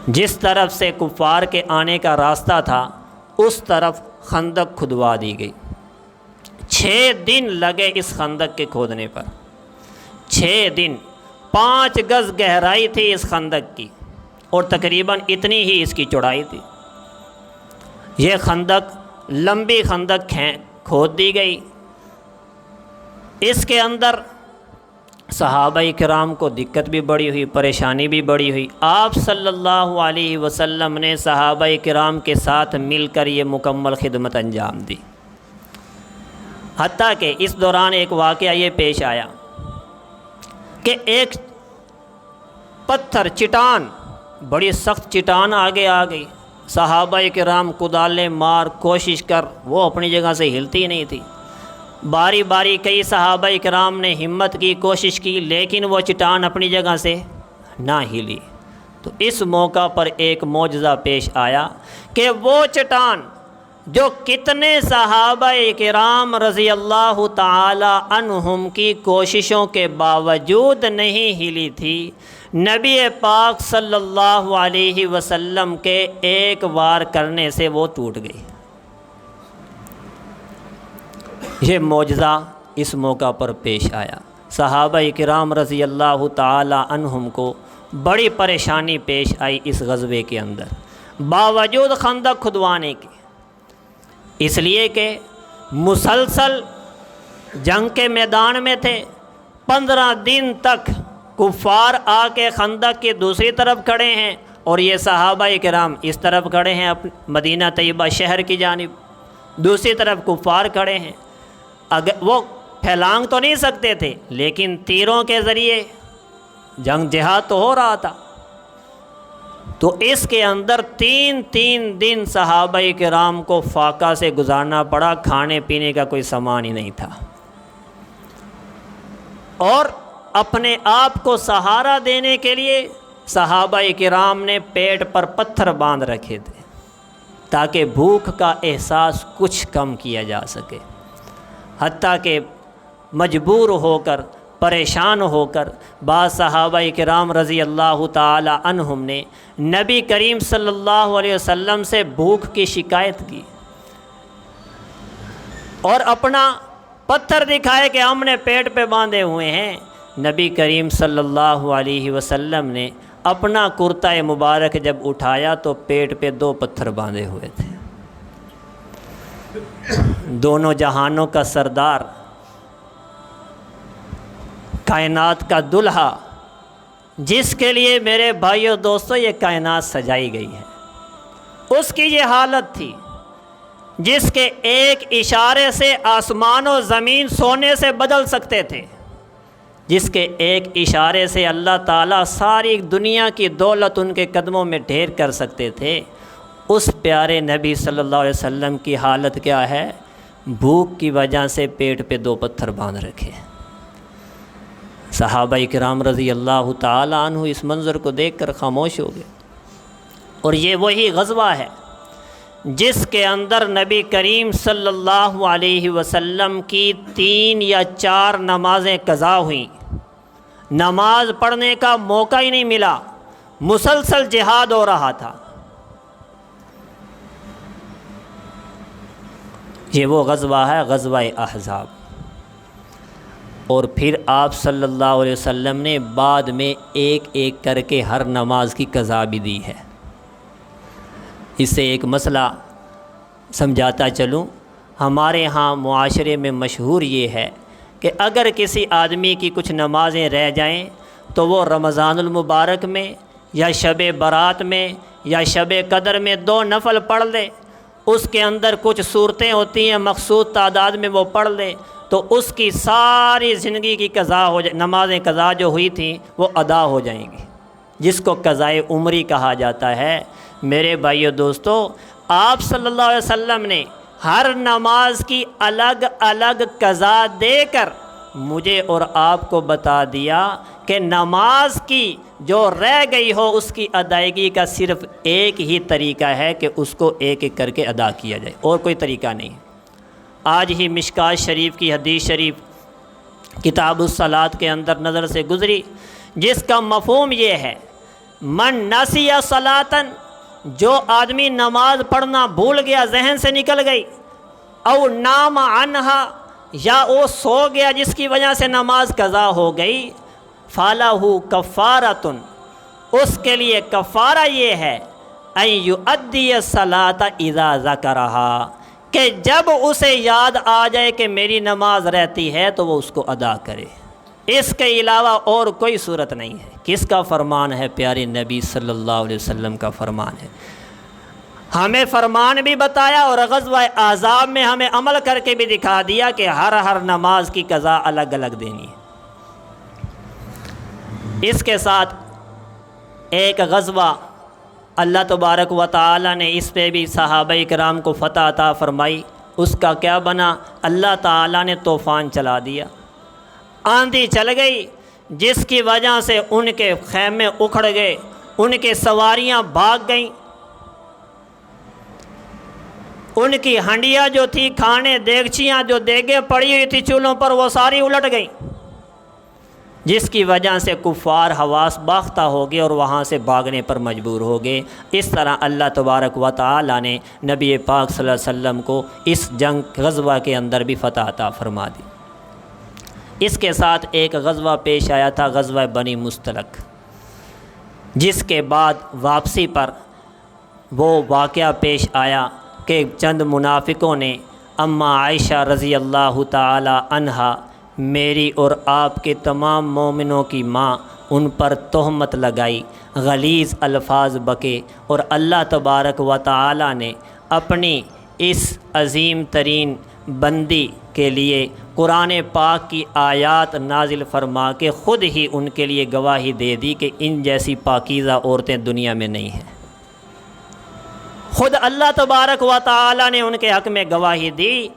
جس طرف سے کفار کے آنے کا راستہ تھا اس طرف خندق کھدوا دی گئی۔ 6 دن لگے اس خندق کے کھودنے پر، 6 دن، 5 گز گہرائی تھی اس خندق کی اور تقریباً اتنی ہی اس کی چوڑائی تھی۔ یہ خندق لمبی خندق کھود دی گئی۔ اس کے اندر صحابہ کرام کو دقت بھی بڑی ہوئی، پریشانی بھی بڑی ہوئی۔ آپ صلی اللہ علیہ وسلم نے صحابہ کرام کے ساتھ مل کر یہ مکمل خدمت انجام دی۔ حتیٰ کہ اس دوران ایک واقعہ یہ پیش آیا کہ ایک پتھر چٹان، بڑی سخت چٹان آگے آ گئی۔ صحابہ کرام کدالیں مار کوشش کر، وہ اپنی جگہ سے ہلتی نہیں تھی۔ باری باری کئی صحابہ کرام نے ہمت کی، کوشش کی، لیکن وہ چٹان اپنی جگہ سے نہ ہلی۔ تو اس موقع پر ایک معجزہ پیش آیا کہ وہ چٹان جو کتنے صحابہ کرام رضی اللہ تعالی عنہم کی کوششوں کے باوجود نہیں ہلی تھی، نبی پاک صلی اللہ علیہ وسلم کے ایک وار کرنے سے وہ ٹوٹ گئی۔ یہ معجزہ اس موقع پر پیش آیا۔ صحابہ کرام رضی اللہ تعالی عنہم کو بڑی پریشانی پیش آئی اس غزوے کے اندر، باوجود خندق کھدوانے کے، اس لیے کہ مسلسل جنگ کے میدان میں تھے۔ 15 دن تک کفار آ کے خندق کی دوسری طرف کھڑے ہیں اور یہ صحابہ کرام اس طرف کھڑے ہیں مدینہ طیبہ شہر کی جانب، دوسری طرف کفار کھڑے ہیں۔ اگر وہ پھیلانگ تو نہیں سکتے تھے، لیکن تیروں کے ذریعے جنگ جہاد تو ہو رہا تھا۔ تو اس کے اندر 3 دن صحابہ کرام کو فاقہ سے گزارنا پڑا، کھانے پینے کا کوئی سامان ہی نہیں تھا، اور اپنے آپ کو سہارا دینے کے لیے صحابہ کرام نے پیٹ پر پتھر باندھ رکھے تھے تاکہ بھوک کا احساس کچھ کم کیا جا سکے۔ حتیٰ کہ مجبور ہو کر، پریشان ہو کر بعض صحابہ کرام رضی اللہ تعالی عنہم نے نبی کریم صلی اللہ علیہ وسلم سے بھوک کی شکایت کی اور اپنا پتھر دکھائے کہ ہم نے پیٹ پہ باندھے ہوئے ہیں۔ نبی کریم صلی اللہ علیہ وسلم نے اپنا کرتا مبارک جب اٹھایا تو پیٹ پہ 2 پتھر باندھے ہوئے تھے۔ دونوں جہانوں کا سردار، کائنات کا دلہا، جس کے لیے میرے بھائیو دوستو یہ کائنات سجائی گئی ہے، اس کی یہ حالت تھی جس کے ایک اشارے سے آسمان و زمین سونے سے بدل سکتے تھے، جس کے ایک اشارے سے اللہ تعالیٰ ساری دنیا کی دولت ان کے قدموں میں ڈھیر کر سکتے تھے، اس پیارے نبی صلی اللہ علیہ وسلم کی حالت کیا ہے؟ بھوک کی وجہ سے پیٹ پہ 2 پتھر باندھ رکھے۔ صحابہ کرام رضی اللہ تعالیٰ عنہ اس منظر کو دیکھ کر خاموش ہو گئے۔ اور یہ وہی غزوہ ہے جس کے اندر نبی کریم صلی اللہ علیہ وسلم کی 3 یا 4 نمازیں قضا ہوئیں، نماز پڑھنے کا موقع ہی نہیں ملا، مسلسل جہاد ہو رہا تھا۔ یہ وہ غزوہ ہے، غزوہ احزاب۔ اور پھر آپ صلی اللہ علیہ وسلم نے بعد میں ایک ایک کر کے ہر نماز کی قضا بھی دی ہے۔ اس سے ایک مسئلہ سمجھاتا چلوں، ہمارے ہاں معاشرے میں مشہور یہ ہے کہ اگر کسی آدمی کی کچھ نمازیں رہ جائیں تو وہ رمضان المبارک میں یا شب برات میں یا شب قدر میں 2 نفل پڑھ لے، اس کے اندر کچھ صورتیں ہوتی ہیں مخصوص تعداد میں وہ پڑھ لے تو اس کی ساری زندگی کی قضا ہو جائے، نمازیں قضا جو ہوئی تھیں وہ ادا ہو جائیں گی، جس کو قضائے عمری کہا جاتا ہے۔ میرے بھائیو دوستو، آپ صلی اللہ علیہ وسلم نے ہر نماز کی الگ الگ قضا دے کر مجھے اور آپ کو بتا دیا کہ نماز کی جو رہ گئی ہو اس کی ادائیگی کا صرف ایک ہی طریقہ ہے کہ اس کو ایک ایک کر کے ادا کیا جائے، اور کوئی طریقہ نہیں۔ آج ہی مشکوٰۃ شریف کی حدیث شریف کتاب الصلاۃ کے اندر نظر سے گزری، جس کا مفہوم یہ ہے، من نسی صلاۃً، جو آدمی نماز پڑھنا بھول گیا، ذہن سے نکل گئی، او نام عنہا، یا وہ سو گیا جس کی وجہ سے نماز قضا ہو گئی، فَلَهُ كَفَّارَةٌ، اس کے لیے کفارہ یہ ہے، أَن يُؤَدِّيَ الصَّلَاةَ إِذَا ذَكَرَهَا، کہ جب اسے یاد آ جائے کہ میری نماز رہتی ہے تو وہ اس کو ادا کرے، اس کے علاوہ اور کوئی صورت نہیں ہے۔ کس کا فرمان ہے؟ پیارے نبی صلی اللہ علیہ وسلم کا فرمان ہے۔ ہمیں فرمان بھی بتایا اور غزوہ احزاب میں ہمیں عمل کر کے بھی دکھا دیا کہ ہر نماز کی قضا الگ الگ دینی ہے۔ اس کے ساتھ ایک غزوہ اللہ تبارک و تعالی نے اس پہ بھی صحابہ کرام کو فتح عطا فرمائی۔ اس کا کیا بنا؟ اللہ تعالی نے طوفان چلا دیا، آندھی چل گئی، جس کی وجہ سے ان کے خیمے اکھڑ گئے، ان کے سواریاں بھاگ گئیں، ان کی ہنڈیاں جو تھی، کھانے دیگچیاں جو دیگیں پڑی ہوئی تھی چولہوں پر، وہ ساری الٹ گئیں، جس کی وجہ سے کفار حواس باختہ ہو گئے اور وہاں سے بھاگنے پر مجبور ہو گئے۔ اس طرح اللہ تبارک و تعالی نے نبی پاک صلی اللہ علیہ وسلم کو اس جنگ غزوہ کے اندر بھی فتح عطا فرما دی۔ اس کے ساتھ ایک غزوہ پیش آیا تھا، غزوہ بنی مستلق، جس کے بعد واپسی پر وہ واقعہ پیش آیا کہ چند منافقوں نے اماں عائشہ رضی اللہ تعالی عنہا، میری اور آپ کے تمام مومنوں کی ماں، ان پر تہمت لگائی، غلیظ الفاظ بکے، اور اللہ تبارک و تعالی نے اپنی اس عظیم ترین بندی کے لیے قرآن پاک کی آیات نازل فرما کے خود ہی ان کے لیے گواہی دے دی کہ ان جیسی پاکیزہ عورتیں دنیا میں نہیں ہیں۔ خود اللہ تبارک و تعالی نے ان کے حق میں گواہی دی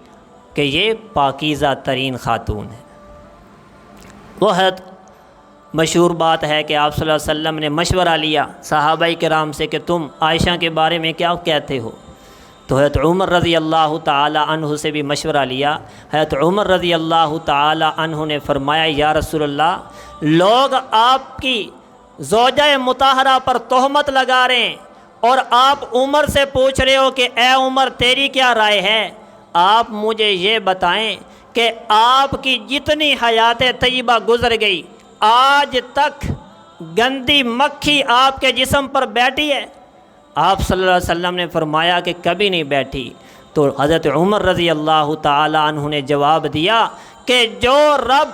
کہ یہ پاکیزہ ترین خاتون ہے۔ وہ حضرت مشہور بات ہے کہ آپ صلی اللہ علیہ وسلم نے مشورہ لیا صحابہ کرام سے کہ تم عائشہ کے بارے میں کیا کہتے ہو؟ تو حضرت عمر رضی اللہ تعالی عنہ سے بھی مشورہ لیا۔ حضرت عمر رضی اللہ تعالی عنہ نے فرمایا، یا رسول اللہ، لوگ آپ کی زوجہ مطہرہ پر تہمت لگا رہے ہیں اور آپ عمر سے پوچھ رہے ہو کہ اے عمر تیری کیا رائے ہے؟ آپ مجھے یہ بتائیں کہ آپ کی جتنی حیات طیبہ گزر گئی، آج تک گندی مکھی آپ کے جسم پر بیٹھی ہے؟ آپ صلی اللہ علیہ وسلم نے فرمایا کہ کبھی نہیں بیٹھی۔ تو حضرت عمر رضی اللہ تعالی عنہ نے جواب دیا کہ جو رب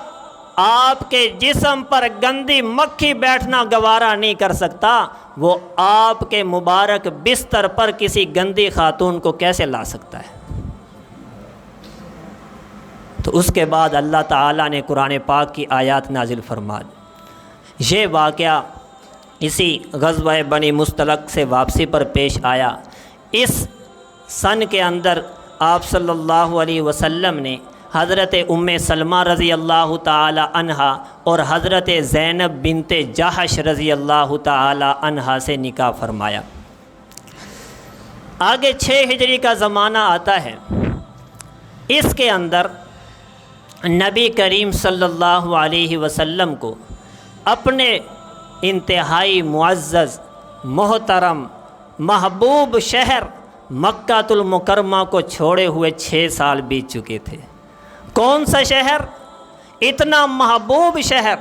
آپ کے جسم پر گندی مکھی بیٹھنا گوارا نہیں کر سکتا، وہ آپ کے مبارک بستر پر کسی گندی خاتون کو کیسے لا سکتا ہے؟ تو اس کے بعد اللہ تعالیٰ نے قرآن پاک کی آیات نازل فرما دی۔ یہ واقعہ اسی غزوہ بنی مستلق سے واپسی پر پیش آیا۔ اس سن کے اندر آپ صلی اللہ علیہ وسلم نے حضرت ام سلمہ رضی اللہ تعالی عنہا اور حضرت زینب بنت جحش رضی اللہ تعالی عنہا سے نکاح فرمایا۔ آگے 6 ہجری کا زمانہ آتا ہے۔ اس کے اندر نبی کریم صلی اللہ علیہ وسلم کو اپنے انتہائی معزز، محترم، محبوب شہر مکہ المکرمہ کو چھوڑے ہوئے 6 سال بیت چکے تھے۔ کون سا شہر؟ اتنا محبوب شہر،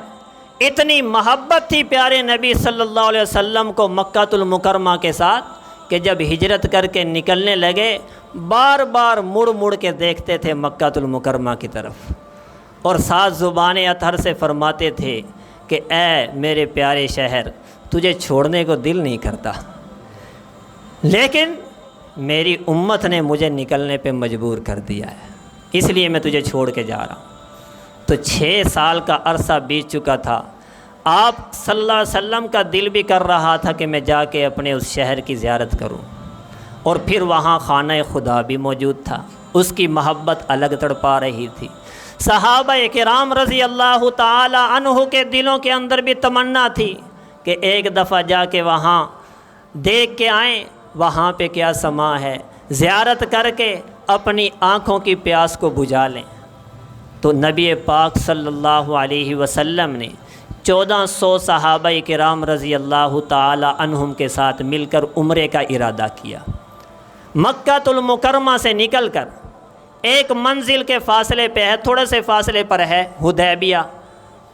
اتنی محبت تھی پیارے نبی صلی اللہ علیہ وسلم کو مکہ المکرمہ کے ساتھ کہ جب ہجرت کر کے نکلنے لگے بار بار مڑ مڑ کے دیکھتے تھے مکہ المکرمہ کی طرف، اور ساتھ زبان اطہر سے فرماتے تھے کہ اے میرے پیارے شہر، تجھے چھوڑنے کو دل نہیں کرتا، لیکن میری امت نے مجھے نکلنے پہ مجبور کر دیا ہے، اس لیے میں تجھے چھوڑ کے جا رہا ہوں۔ تو 6 سال کا عرصہ بیت چکا تھا۔ آپ صلی اللہ علیہ وسلم کا دل بھی کر رہا تھا کہ میں جا کے اپنے اس شہر کی زیارت کروں، اور پھر وہاں خانہ خدا بھی موجود تھا، اس کی محبت الگ تڑپا رہی تھی۔ صحابہ کرام رضی اللہ تعالی عنہ کے دلوں کے اندر بھی تمنا تھی کہ ایک دفعہ جا کے وہاں دیکھ کے آئیں وہاں پہ کیا سما ہے، زیارت کر کے اپنی آنکھوں کی پیاس کو بجھا لیں۔ تو نبی پاک صلی اللہ علیہ وسلم نے 1400 صحابہ کرام رضی اللہ تعالی عنہم کے ساتھ مل کر عمرے کا ارادہ کیا۔ مکہ المکرمہ سے نکل کر ایک منزل کے فاصلے پہ ہے، تھوڑے سے فاصلے پر ہے حدیبیہ،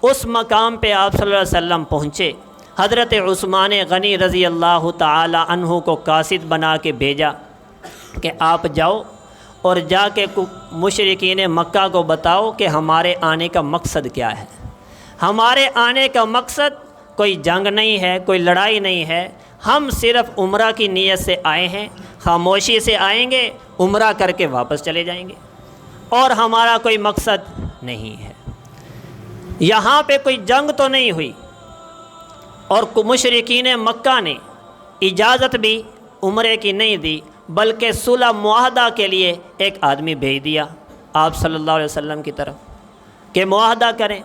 اس مقام پہ آپ صلی اللہ علیہ وسلم پہنچے۔ حضرت عثمان غنی رضی اللہ تعالی عنہ کو قاصد بنا کے بھیجا کہ آپ جاؤ اور جا کے مشرکین مکہ کو بتاؤ کہ ہمارے آنے کا مقصد کیا ہے۔ ہمارے آنے کا مقصد کوئی جنگ نہیں ہے، کوئی لڑائی نہیں ہے، ہم صرف عمرہ کی نیت سے آئے ہیں، خاموشی سے آئیں گے، عمرہ کر کے واپس چلے جائیں گے، اور ہمارا کوئی مقصد نہیں ہے۔ یہاں پہ کوئی جنگ تو نہیں ہوئی، اور مشرکین مکہ نے اجازت بھی عمرے کی نہیں دی، بلکہ صلح معاہدہ کے لیے ایک آدمی بھیج دیا آپ صلی اللہ علیہ وسلم کی طرف کہ معاہدہ کریں۔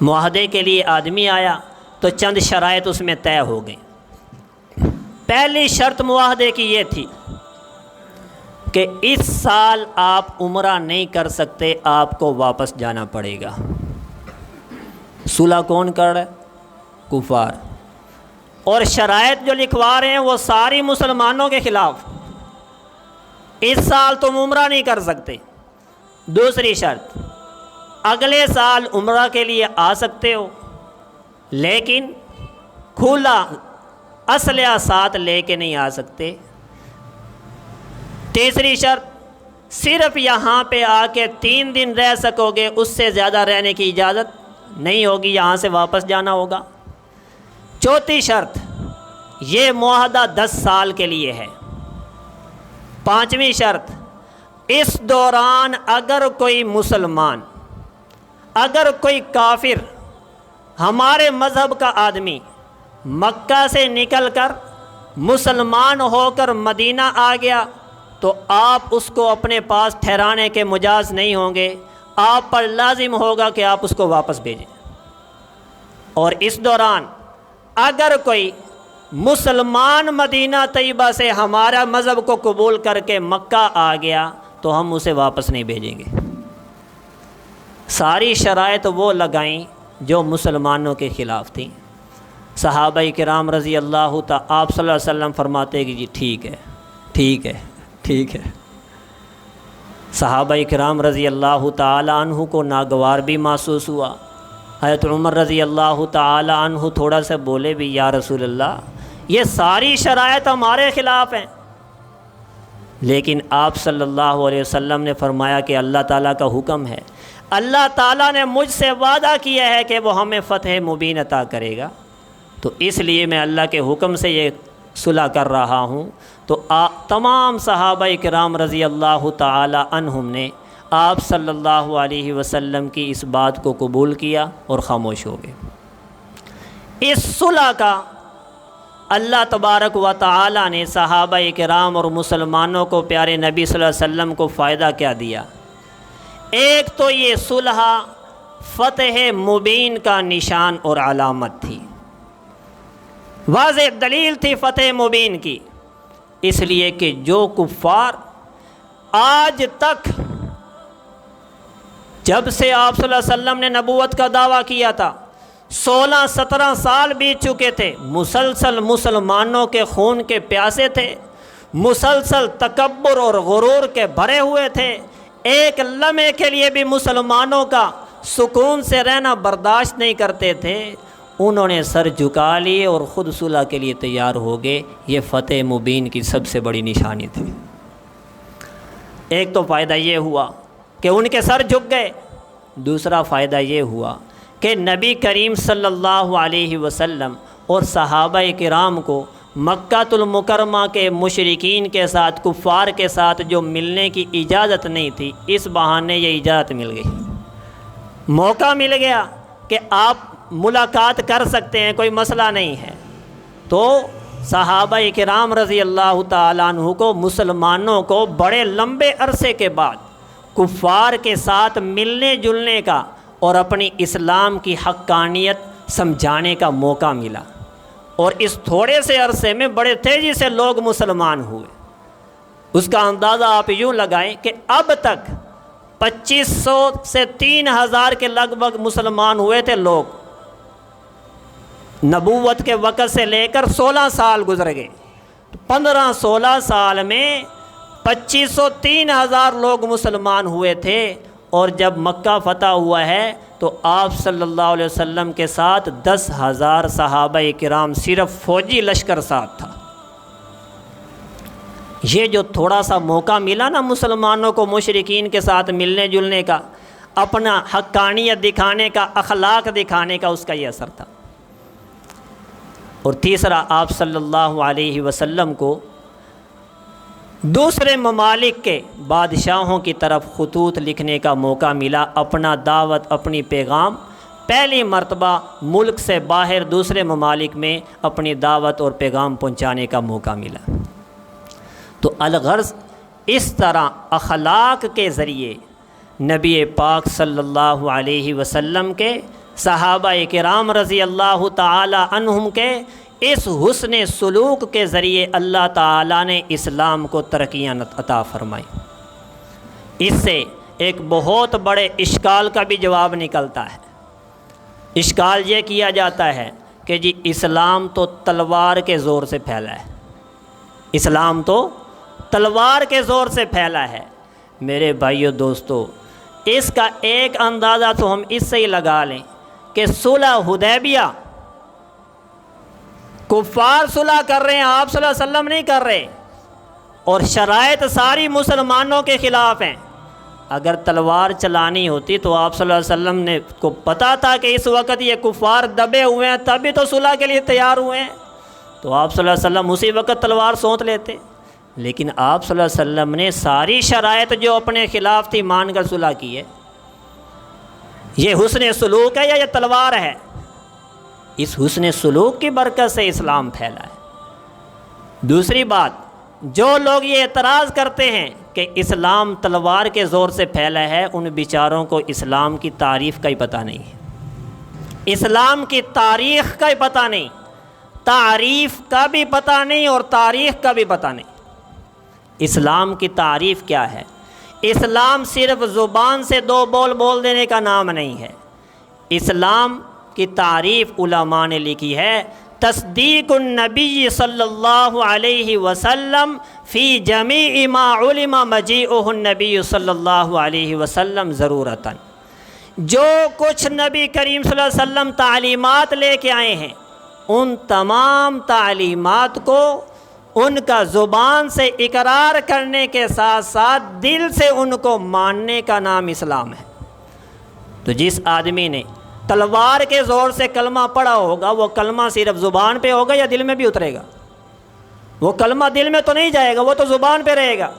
معاہدے کے لیے آدمی آیا تو چند شرائط اس میں طے ہو گئیں۔ پہلی شرط معاہدے کی یہ تھی کہ اس سال آپ عمرہ نہیں کر سکتے، آپ کو واپس جانا پڑے گا۔ صلح کون کر رہا ہے؟ کفار۔ اور شرائط جو لکھوا رہے ہیں وہ ساری مسلمانوں کے خلاف۔ اس سال تم عمرہ نہیں کر سکتے۔ دوسری شرط، اگلے سال عمرہ کے لیے آ سکتے ہو، لیکن کھلا اسلحہ ساتھ لے کے نہیں آ سکتے۔ تیسری شرط، صرف یہاں پہ آ کے 3 دن رہ سکو گے، اس سے زیادہ رہنے کی اجازت نہیں ہوگی، یہاں سے واپس جانا ہوگا۔ چوتھی شرط، یہ معاہدہ 10 سال کے لیے ہے۔ پانچویں شرط، اس دوران اگر کوئی مسلمان، اگر کوئی کافر، ہمارے مذہب کا آدمی مکہ سے نکل کر مسلمان ہو کر مدینہ آ گیا تو آپ اس کو اپنے پاس ٹھہرانے کے مجاز نہیں ہوں گے، آپ پر لازم ہوگا کہ آپ اس کو واپس بھیجیں۔ اور اس دوران اگر کوئی مسلمان مدینہ طیبہ سے ہمارا مذہب کو قبول کر کے مکہ آ گیا تو ہم اسے واپس نہیں بھیجیں گے۔ ساری شرائط وہ لگائیں جو مسلمانوں کے خلاف تھیں۔ صحابہ کرام رضی اللہ تعالی آپ صلی اللہ علیہ وسلم فرماتے کہ جی ٹھیک ہے ٹھیک ہے ٹھیک ہے۔ صحابہ کرام رضی اللہ تعالی عنہ کو ناگوار بھی محسوس ہوا۔ حضرت عمر رضی اللہ تعالی عنہ تھوڑا سا بولے بھی یا رسول اللہ یہ ساری شرائط ہمارے خلاف ہیں، لیکن آپ صلی اللہ علیہ وسلم نے فرمایا کہ اللہ تعالیٰ کا حکم ہے، اللہ تعالیٰ نے مجھ سے وعدہ کیا ہے کہ وہ ہمیں فتح مبین عطا کرے گا، تو اس لیے میں اللہ کے حکم سے یہ صلح کر رہا ہوں۔ تو تمام صحابہ کرام رضی اللہ تعالی عنہم نے آپ صلی اللہ علیہ وسلم کی اس بات کو قبول کیا اور خاموش ہو گئے۔ اس صلح کا اللہ تبارک و تعالی نے صحابہ کرام اور مسلمانوں کو، پیارے نبی صلی اللہ علیہ وسلم کو فائدہ کیا دیا؟ ایک تو یہ صلح فتح مبین کا نشان اور علامت تھی، واضح دلیل تھی فتح مبین کی، اس لیے کہ جو کفار آج تک، جب سے آپ صلی اللہ علیہ وسلم نے نبوت کا دعویٰ کیا تھا 16-17 سال بیت چکے تھے، مسلسل مسلمانوں کے خون کے پیاسے تھے، مسلسل تکبر اور غرور کے بھرے ہوئے تھے، ایک لمحے کے لیے بھی مسلمانوں کا سکون سے رہنا برداشت نہیں کرتے تھے، انہوں نے سر جھکا لیے اور خود صلح کے لیے تیار ہو گئے۔ یہ فتح مبین کی سب سے بڑی نشانی تھی۔ ایک تو فائدہ یہ ہوا کہ ان کے سر جھک گئے، دوسرا فائدہ یہ ہوا کہ نبی کریم صلی اللہ علیہ وسلم اور صحابہ کرام کو مکہ المکرمہ کے مشرکین کے ساتھ، کفار کے ساتھ جو ملنے کی اجازت نہیں تھی، اس بہانے یہ اجازت مل گئی، موقع مل گیا کہ آپ ملاقات کر سکتے ہیں، کوئی مسئلہ نہیں ہے۔ تو صحابہ کرام رضی اللہ تعالیٰ عنہ کو، مسلمانوں کو بڑے لمبے عرصے کے بعد کفار کے ساتھ ملنے جلنے کا اور اپنی اسلام کی حقانیت سمجھانے کا موقع ملا، اور اس تھوڑے سے عرصے میں بڑے تیزی سے لوگ مسلمان ہوئے۔ اس کا اندازہ آپ یوں لگائیں کہ اب تک 2500 سے 3000 کے لگ بھگ مسلمان ہوئے تھے لوگ، نبوت کے وقت سے لے کر 16 سال گزر گئے، 15-16 سال میں 2500-3000 لوگ مسلمان ہوئے تھے، اور جب مکہ فتح ہوا ہے تو آپ صلی اللہ علیہ وسلم کے ساتھ 10,000 صحابہ کرام، صرف فوجی لشکر ساتھ تھا۔ یہ جو تھوڑا سا موقع ملا نا مسلمانوں کو مشرکین کے ساتھ ملنے جلنے کا، اپنا حقانیت دکھانے کا، اخلاق دکھانے کا، اس کا یہ اثر تھا۔ اور تیسرا، آپ صلی اللہ علیہ وسلم کو دوسرے ممالک کے بادشاہوں کی طرف خطوط لکھنے کا موقع ملا، اپنا دعوت، اپنی پیغام پہلی مرتبہ ملک سے باہر دوسرے ممالک میں اپنی دعوت اور پیغام پہنچانے کا موقع ملا۔ تو الغرض اس طرح اخلاق کے ذریعے نبی پاک صلی اللہ علیہ وسلم کے، صحابہ کرام رضی اللہ تعالی عنہم کے اس حسن سلوک کے ذریعے اللہ تعالیٰ نے اسلام کو ترقیاں عطا فرمائی۔ اس سے ایک بہت بڑے اشکال کا بھی جواب نکلتا ہے۔ اشکال یہ کیا جاتا ہے کہ جی اسلام تو تلوار کے زور سے پھیلا ہے، اسلام تو تلوار کے زور سے پھیلا ہے۔ میرے بھائیو دوستو، اس کا ایک اندازہ تو ہم اس سے ہی لگا لیں کہ صلح حدیبیہ، کفار صلح کر رہے ہیں، آپ صلی اللہ علیہ وسلم نہیں کر رہے، اور شرائط ساری مسلمانوں کے خلاف ہیں۔ اگر تلوار چلانی ہوتی تو آپ صلی اللہ علیہ وسلم نے کو پتہ تھا کہ اس وقت یہ کفار دبے ہوئے ہیں، تبھی تو صلح کے لیے تیار ہوئے ہیں، تو آپ صلی اللہ علیہ وسلم اسی وقت تلوار سونت لیتے۔ لیکن آپ صلی اللہ علیہ وسلم نے ساری شرائط جو اپنے خلاف تھی مان کر صلح کی ہے۔ یہ حسن سلوک ہے یا یہ تلوار ہے؟ اس حسن سلوک کی برکت سے اسلام پھیلا ہے۔ دوسری بات، جو لوگ یہ اعتراض کرتے ہیں کہ اسلام تلوار کے زور سے پھیلا ہے، ان بیچاروں کو اسلام کی تعریف کا ہی پتہ نہیں ہے، اسلام کی تاریخ کا ہی پتہ نہیں، تعریف کا بھی پتہ نہیں اور تاریخ کا بھی پتہ نہیں۔ اسلام کی تعریف کیا ہے؟ اسلام صرف زبان سے دو بول بول دینے کا نام نہیں ہے۔ اسلام کی تعریف علماء نے لکھی ہے، تصدیق النبی صلی اللہ علیہ وسلم فی جمیع ما علم مجیئہ النبی صلی اللہ علیہ وسلم ضرورتاً۔ جو کچھ نبی کریم صلی اللہ علیہ وسلم تعلیمات لے کے آئے ہیں، ان تمام تعلیمات کو ان کا زبان سے اقرار کرنے کے ساتھ ساتھ دل سے ان کو ماننے کا نام اسلام ہے۔ تو جس آدمی نے تلوار کے زور سے کلمہ پڑھا ہوگا، وہ کلمہ صرف زبان پہ ہوگا یا دل میں بھی اترے گا؟ وہ کلمہ دل میں تو نہیں جائے گا، وہ تو زبان پہ رہے گا۔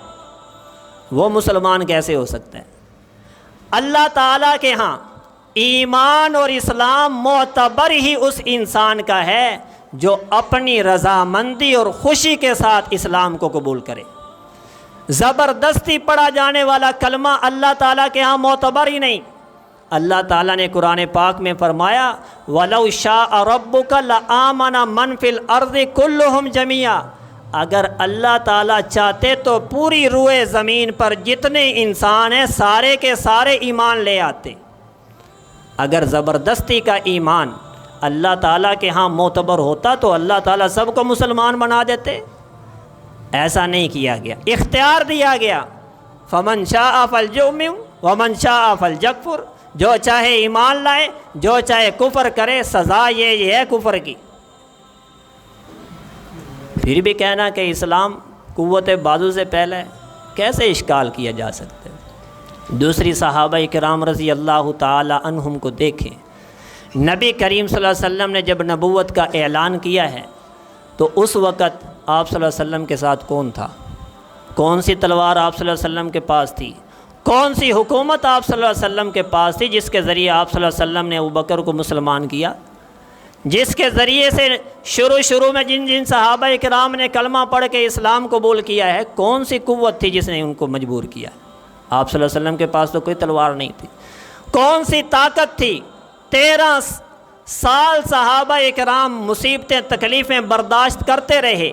وہ مسلمان کیسے ہو سکتا ہے؟ اللہ تعالیٰ کے ہاں ایمان اور اسلام معتبر ہی اس انسان کا ہے جو اپنی رضامندی اور خوشی کے ساتھ اسلام کو قبول کرے۔ زبردستی پڑھا جانے والا کلمہ اللہ تعالیٰ کے ہاں معتبر ہی نہیں۔ اللہ تعالیٰ نے قرآن پاک میں فرمایا وَلَوْ شَاءَ رَبُّكَ لَآمَنَ مَنْ فِي الْأَرْضِ كُلُّهُمْ جَمِيعًا، اگر اللہ تعالیٰ چاہتے تو پوری روئے زمین پر جتنے انسان ہیں سارے کے سارے ایمان لے آتے۔ اگر زبردستی کا ایمان اللہ تعالیٰ کے ہاں معتبر ہوتا تو اللہ تعالیٰ سب کو مسلمان بنا دیتے۔ ایسا نہیں کیا گیا، اختیار دیا گیا، فَمَنْ شَاءَ فَلْيُؤْمِنْ وَمَنْ شَاءَ فَلْيَكْفُرْ، جو چاہے ایمان لائے جو چاہے کفر کرے، سزا یہ ہے کفر کی۔ پھر بھی کہنا کہ اسلام قوت بازو سے پہلے ہے، کیسے اشکال کیا جا سکتا ہے؟ دوسری صحابہ کرام رضی اللہ تعالی عنہم کو دیکھیں، نبی کریم صلی اللہ علیہ وسلم نے جب نبوت کا اعلان کیا ہے تو اس وقت آپ صلی اللہ علیہ وسلم کے ساتھ کون تھا؟ کون سی تلوار آپ صلی اللہ علیہ وسلم کے پاس تھی؟ کون سی حکومت آپ صلی اللہ علیہ وسلم کے پاس تھی جس کے ذریعے آپ صلی اللہ علیہ وسلم نے ابوبکر کو مسلمان کیا؟ جس کے ذریعے سے شروع میں جن صحابہ کرام نے کلمہ پڑھ کے اسلام قبول کیا ہے، کون سی قوت تھی جس نے ان کو مجبور کیا؟ آپ صلی اللہ علیہ وسلم کے پاس تو کوئی تلوار نہیں تھی۔ کون سی طاقت تھی؟ 13 سال صحابہ کرام مصیبتیں تکلیفیں برداشت کرتے رہے،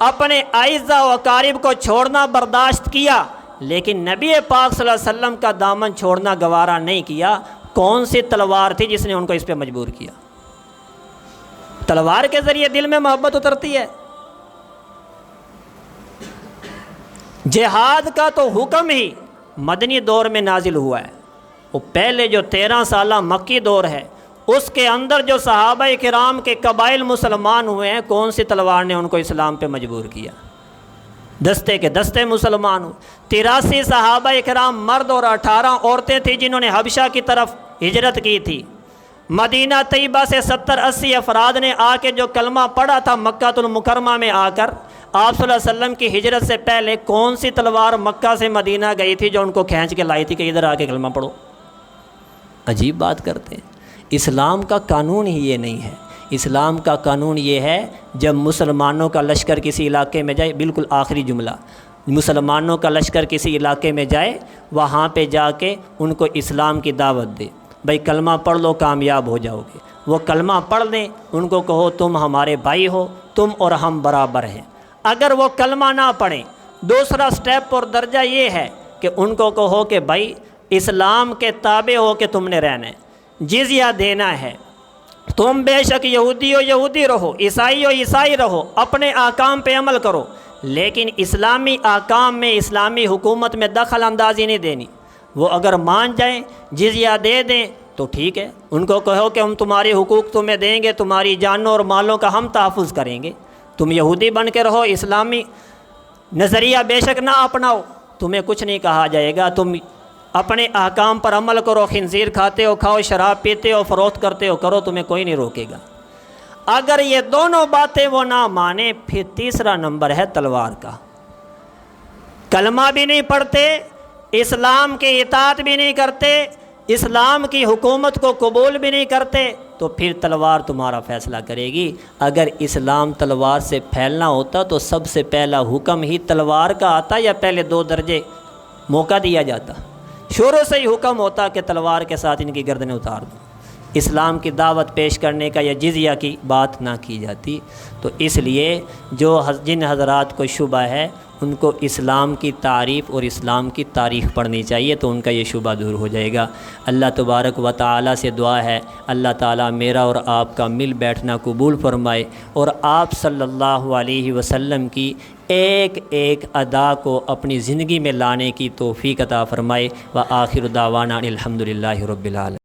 اپنے اعزاء و اقارب کو چھوڑنا برداشت کیا، لیکن نبی پاک صلی اللہ علیہ وسلم کا دامن چھوڑنا گوارا نہیں کیا۔ کون سی تلوار تھی جس نے ان کو اس پہ مجبور کیا؟ تلوار کے ذریعے دل میں محبت اترتی ہے۔ جہاد کا تو حکم ہی مدنی دور میں نازل ہوا ہے، وہ پہلے جو 13 سالہ مکی دور ہے اس کے اندر جو صحابہ کرام کے قبائل مسلمان ہوئے ہیں، کون سی تلوار نے ان کو اسلام پہ مجبور کیا؟ دستے کے دستے مسلمان ہوئے۔ 83 صحابہ کرام مرد اور 18 عورتیں تھیں جنہوں نے حبشہ کی طرف ہجرت کی تھی۔ مدینہ طیبہ سے 70-80 افراد نے آ کے جو کلمہ پڑھا تھا مکہ المکرمہ میں آ کر، آپ صلی اللہ علیہ وسلم کی ہجرت سے پہلے کون سی تلوار مکہ سے مدینہ گئی تھی جو ان کو کھینچ کے لائی تھی کہ ادھر آ کے کلمہ پڑھو؟ عجیب بات کرتے ہیں۔ اسلام کا قانون ہی یہ نہیں ہے۔ اسلام کا قانون یہ ہے جب مسلمانوں کا لشکر کسی علاقے میں جائے، بالکل آخری جملہ، مسلمانوں کا لشکر کسی علاقے میں جائے، وہاں پہ جا کے ان کو اسلام کی دعوت دے، بھائی کلمہ پڑھ لو کامیاب ہو جاؤ گے۔ وہ کلمہ پڑھ لیں، ان کو کہو تم ہمارے بھائی ہو، تم اور ہم برابر ہیں۔ اگر وہ کلمہ نہ پڑھیں، دوسرا سٹیپ اور درجہ یہ ہے کہ ان کو کہو کہ بھائی اسلام کے تابع ہو کے تم نے رہنا ہے، جزیہ دینا ہے، تم بے شک یہودی ہو یہودی رہو، عیسائی ہو عیسائی رہو، اپنے احکام پہ عمل کرو، لیکن اسلامی احکام میں اسلامی حکومت میں دخل اندازی نہیں دینی۔ وہ اگر مان جائیں جزیہ دے دیں تو ٹھیک ہے، ان کو کہو کہ ہم تمہاری حقوق تمہیں دیں گے، تمہاری جانوں اور مالوں کا ہم تحفظ کریں گے، تم یہودی بن کے رہو، اسلامی نظریہ بے شک نہ اپناؤ، تمہیں کچھ نہیں کہا جائے گا، تم اپنے احکام پر عمل کرو، خنزیر کھاتے ہو کھاؤ، شراب پیتے ہو فروخت کرتے ہو کرو، تمہیں کوئی نہیں روکے گا۔ اگر یہ دونوں باتیں وہ نہ مانے، پھر تیسرا نمبر ہے تلوار کا۔ کلمہ بھی نہیں پڑھتے، اسلام کی اطاعت بھی نہیں کرتے، اسلام کی حکومت کو قبول بھی نہیں کرتے، تو پھر تلوار تمہارا فیصلہ کرے گی۔ اگر اسلام تلوار سے پھیلنا ہوتا تو سب سے پہلا حکم ہی تلوار کا آتا، یا پہلے 2 درجے موقع دیا جاتا؟ شروع سے ہی حکم ہوتا کہ تلوار کے ساتھ ان کی گردنیں اتار دو، اسلام کی دعوت پیش کرنے کا یا جزیہ کی بات نہ کی جاتی۔ تو اس لیے جن حضرات کو شبہ ہے ان کو اسلام کی تعریف اور اسلام کی تاریخ پڑھنی چاہیے، تو ان کا یہ شبہ دور ہو جائے گا۔ اللہ تبارک و تعالی سے دعا ہے اللہ تعالیٰ میرا اور آپ کا مل بیٹھنا قبول فرمائے، اور آپ صلی اللہ علیہ وسلم کی ایک ایک ادا کو اپنی زندگی میں لانے کی توفیق عطا فرمائے۔ وآخر دعوانا الحمدللہ رب العالمین۔